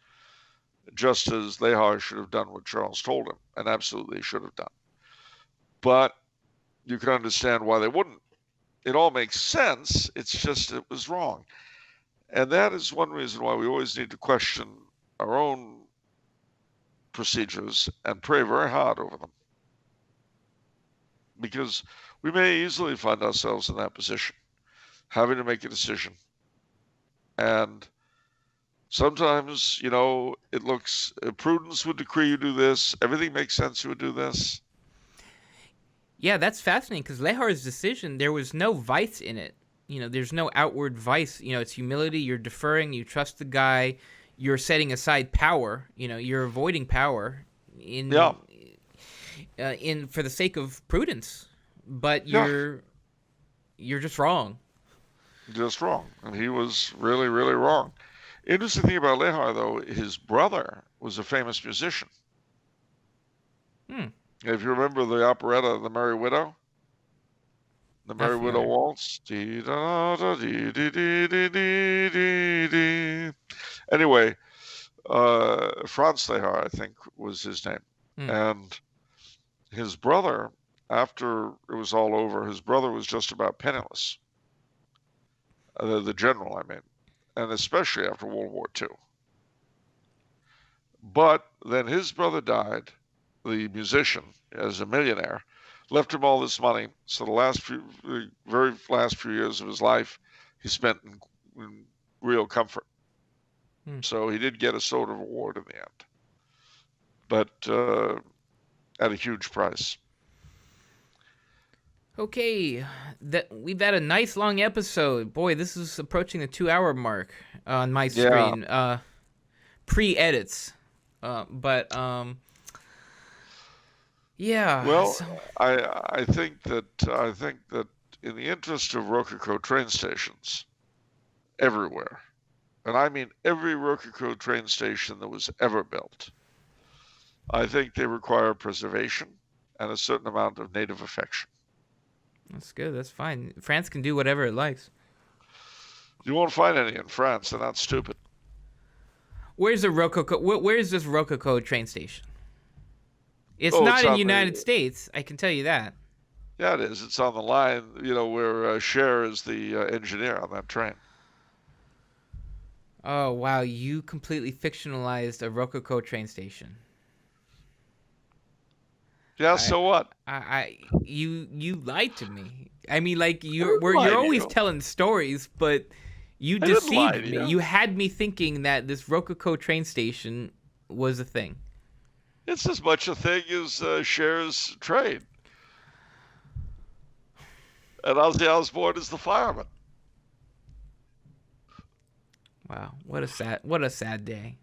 just as Lehar should have done what Charles told him, and absolutely should have done. But you can understand why they wouldn't. It all makes sense. It's just it was wrong. And that is one reason why we always need to question our own procedures and pray very hard over them. Because we may easily find ourselves in that position, having to make a decision. And sometimes, you know, it looks, prudence would decree you do this. Everything makes sense, you would do this. Yeah, that's fascinating, because Lehar's decision, there was no vice in it. You know, there's no outward vice. You know, it's humility. You're deferring. You trust the guy. You're setting aside power. You know, you're avoiding power for the sake of prudence. But you're just wrong. Just wrong. And he was really, really wrong. Interesting thing about Lehar, though, his brother was a famous musician. If you remember the operetta, The Merry Widow, The Merry Widow Waltz. Anyway, Franz Lehar, I think, was his name. And his brother, after it was all over, his brother was just about penniless. The general, I mean, and especially after World War II. But then his brother died, the musician, as a millionaire, left him all this money. So the very last few years of his life, he spent in real comfort. So he did get a sort of award in the end, but at a huge price. Okay, we've had a nice long episode. Boy, this is approaching the 2-hour mark on my screen. Pre-edits. Yeah. Well, So, I think that in the interest of Rococo train stations everywhere, and I mean every Rococo train station that was ever built, I think they require preservation and a certain amount of native affection. that's good. That's fine. France can do whatever it likes. You won't find any in France. They're not stupid. Where's the Rococo? Where's this Rococo train station? It's Oh, not it's in the on United the States. I can tell you that. yeah, it is. It's on the line. You know where Cher is the engineer on that train. Oh wow, you completely fictionalized a Rococo train station. Yeah. I, So what? you lied to me. I mean, like I didn't lie you're to always you. telling stories, but you I didn't lie deceived to me. you. You had me thinking that this Rococo train station was a thing. It's as much a thing as Cher's train. And Ozzy Osbourne is the fireman. Wow, what a sad day.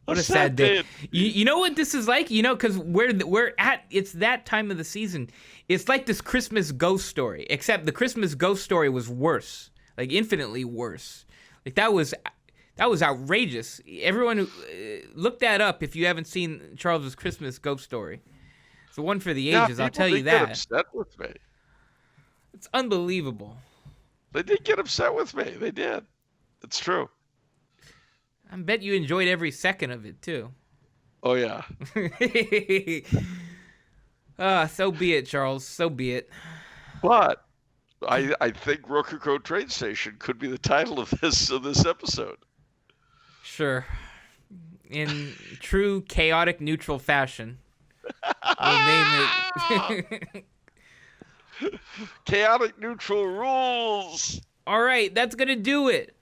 A What a sad sad day. day. You know what this is like? You know, because we're at it's that time of the season. It's like this Christmas ghost story, except the Christmas ghost story was worse, like infinitely worse. Like that was outrageous. Everyone look that up if you haven't seen Charles's Christmas ghost story. It's the one for the Yeah, ages. I'll people tell you did get that. upset with me. It's unbelievable. They did get upset with me. They did. It's true. I bet you enjoyed every second of it too. Oh yeah. So be it, Charles. So be it. But I think Rococo train station could be the title of this episode. Sure. In true chaotic neutral fashion, we'll name it. Chaotic neutral rules. All right, that's gonna do it.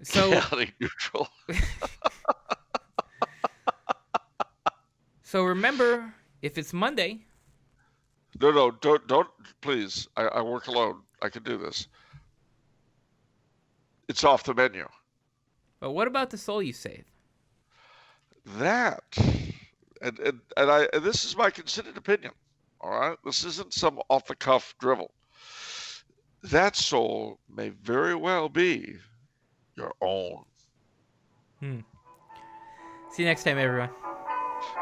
So Chaotic neutral. so remember, if it's Monday, No, don't, please. I work alone. I can do this. It's off the menu. but what about the soul you save? That, and this is my considered opinion. All right, this isn't some off the cuff drivel. That soul may very well be your own. See you next time, everyone.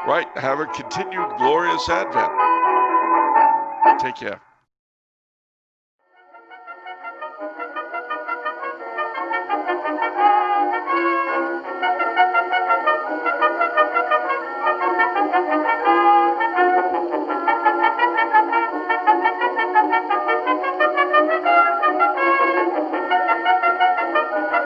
Right. Have a continued glorious Advent. Take care.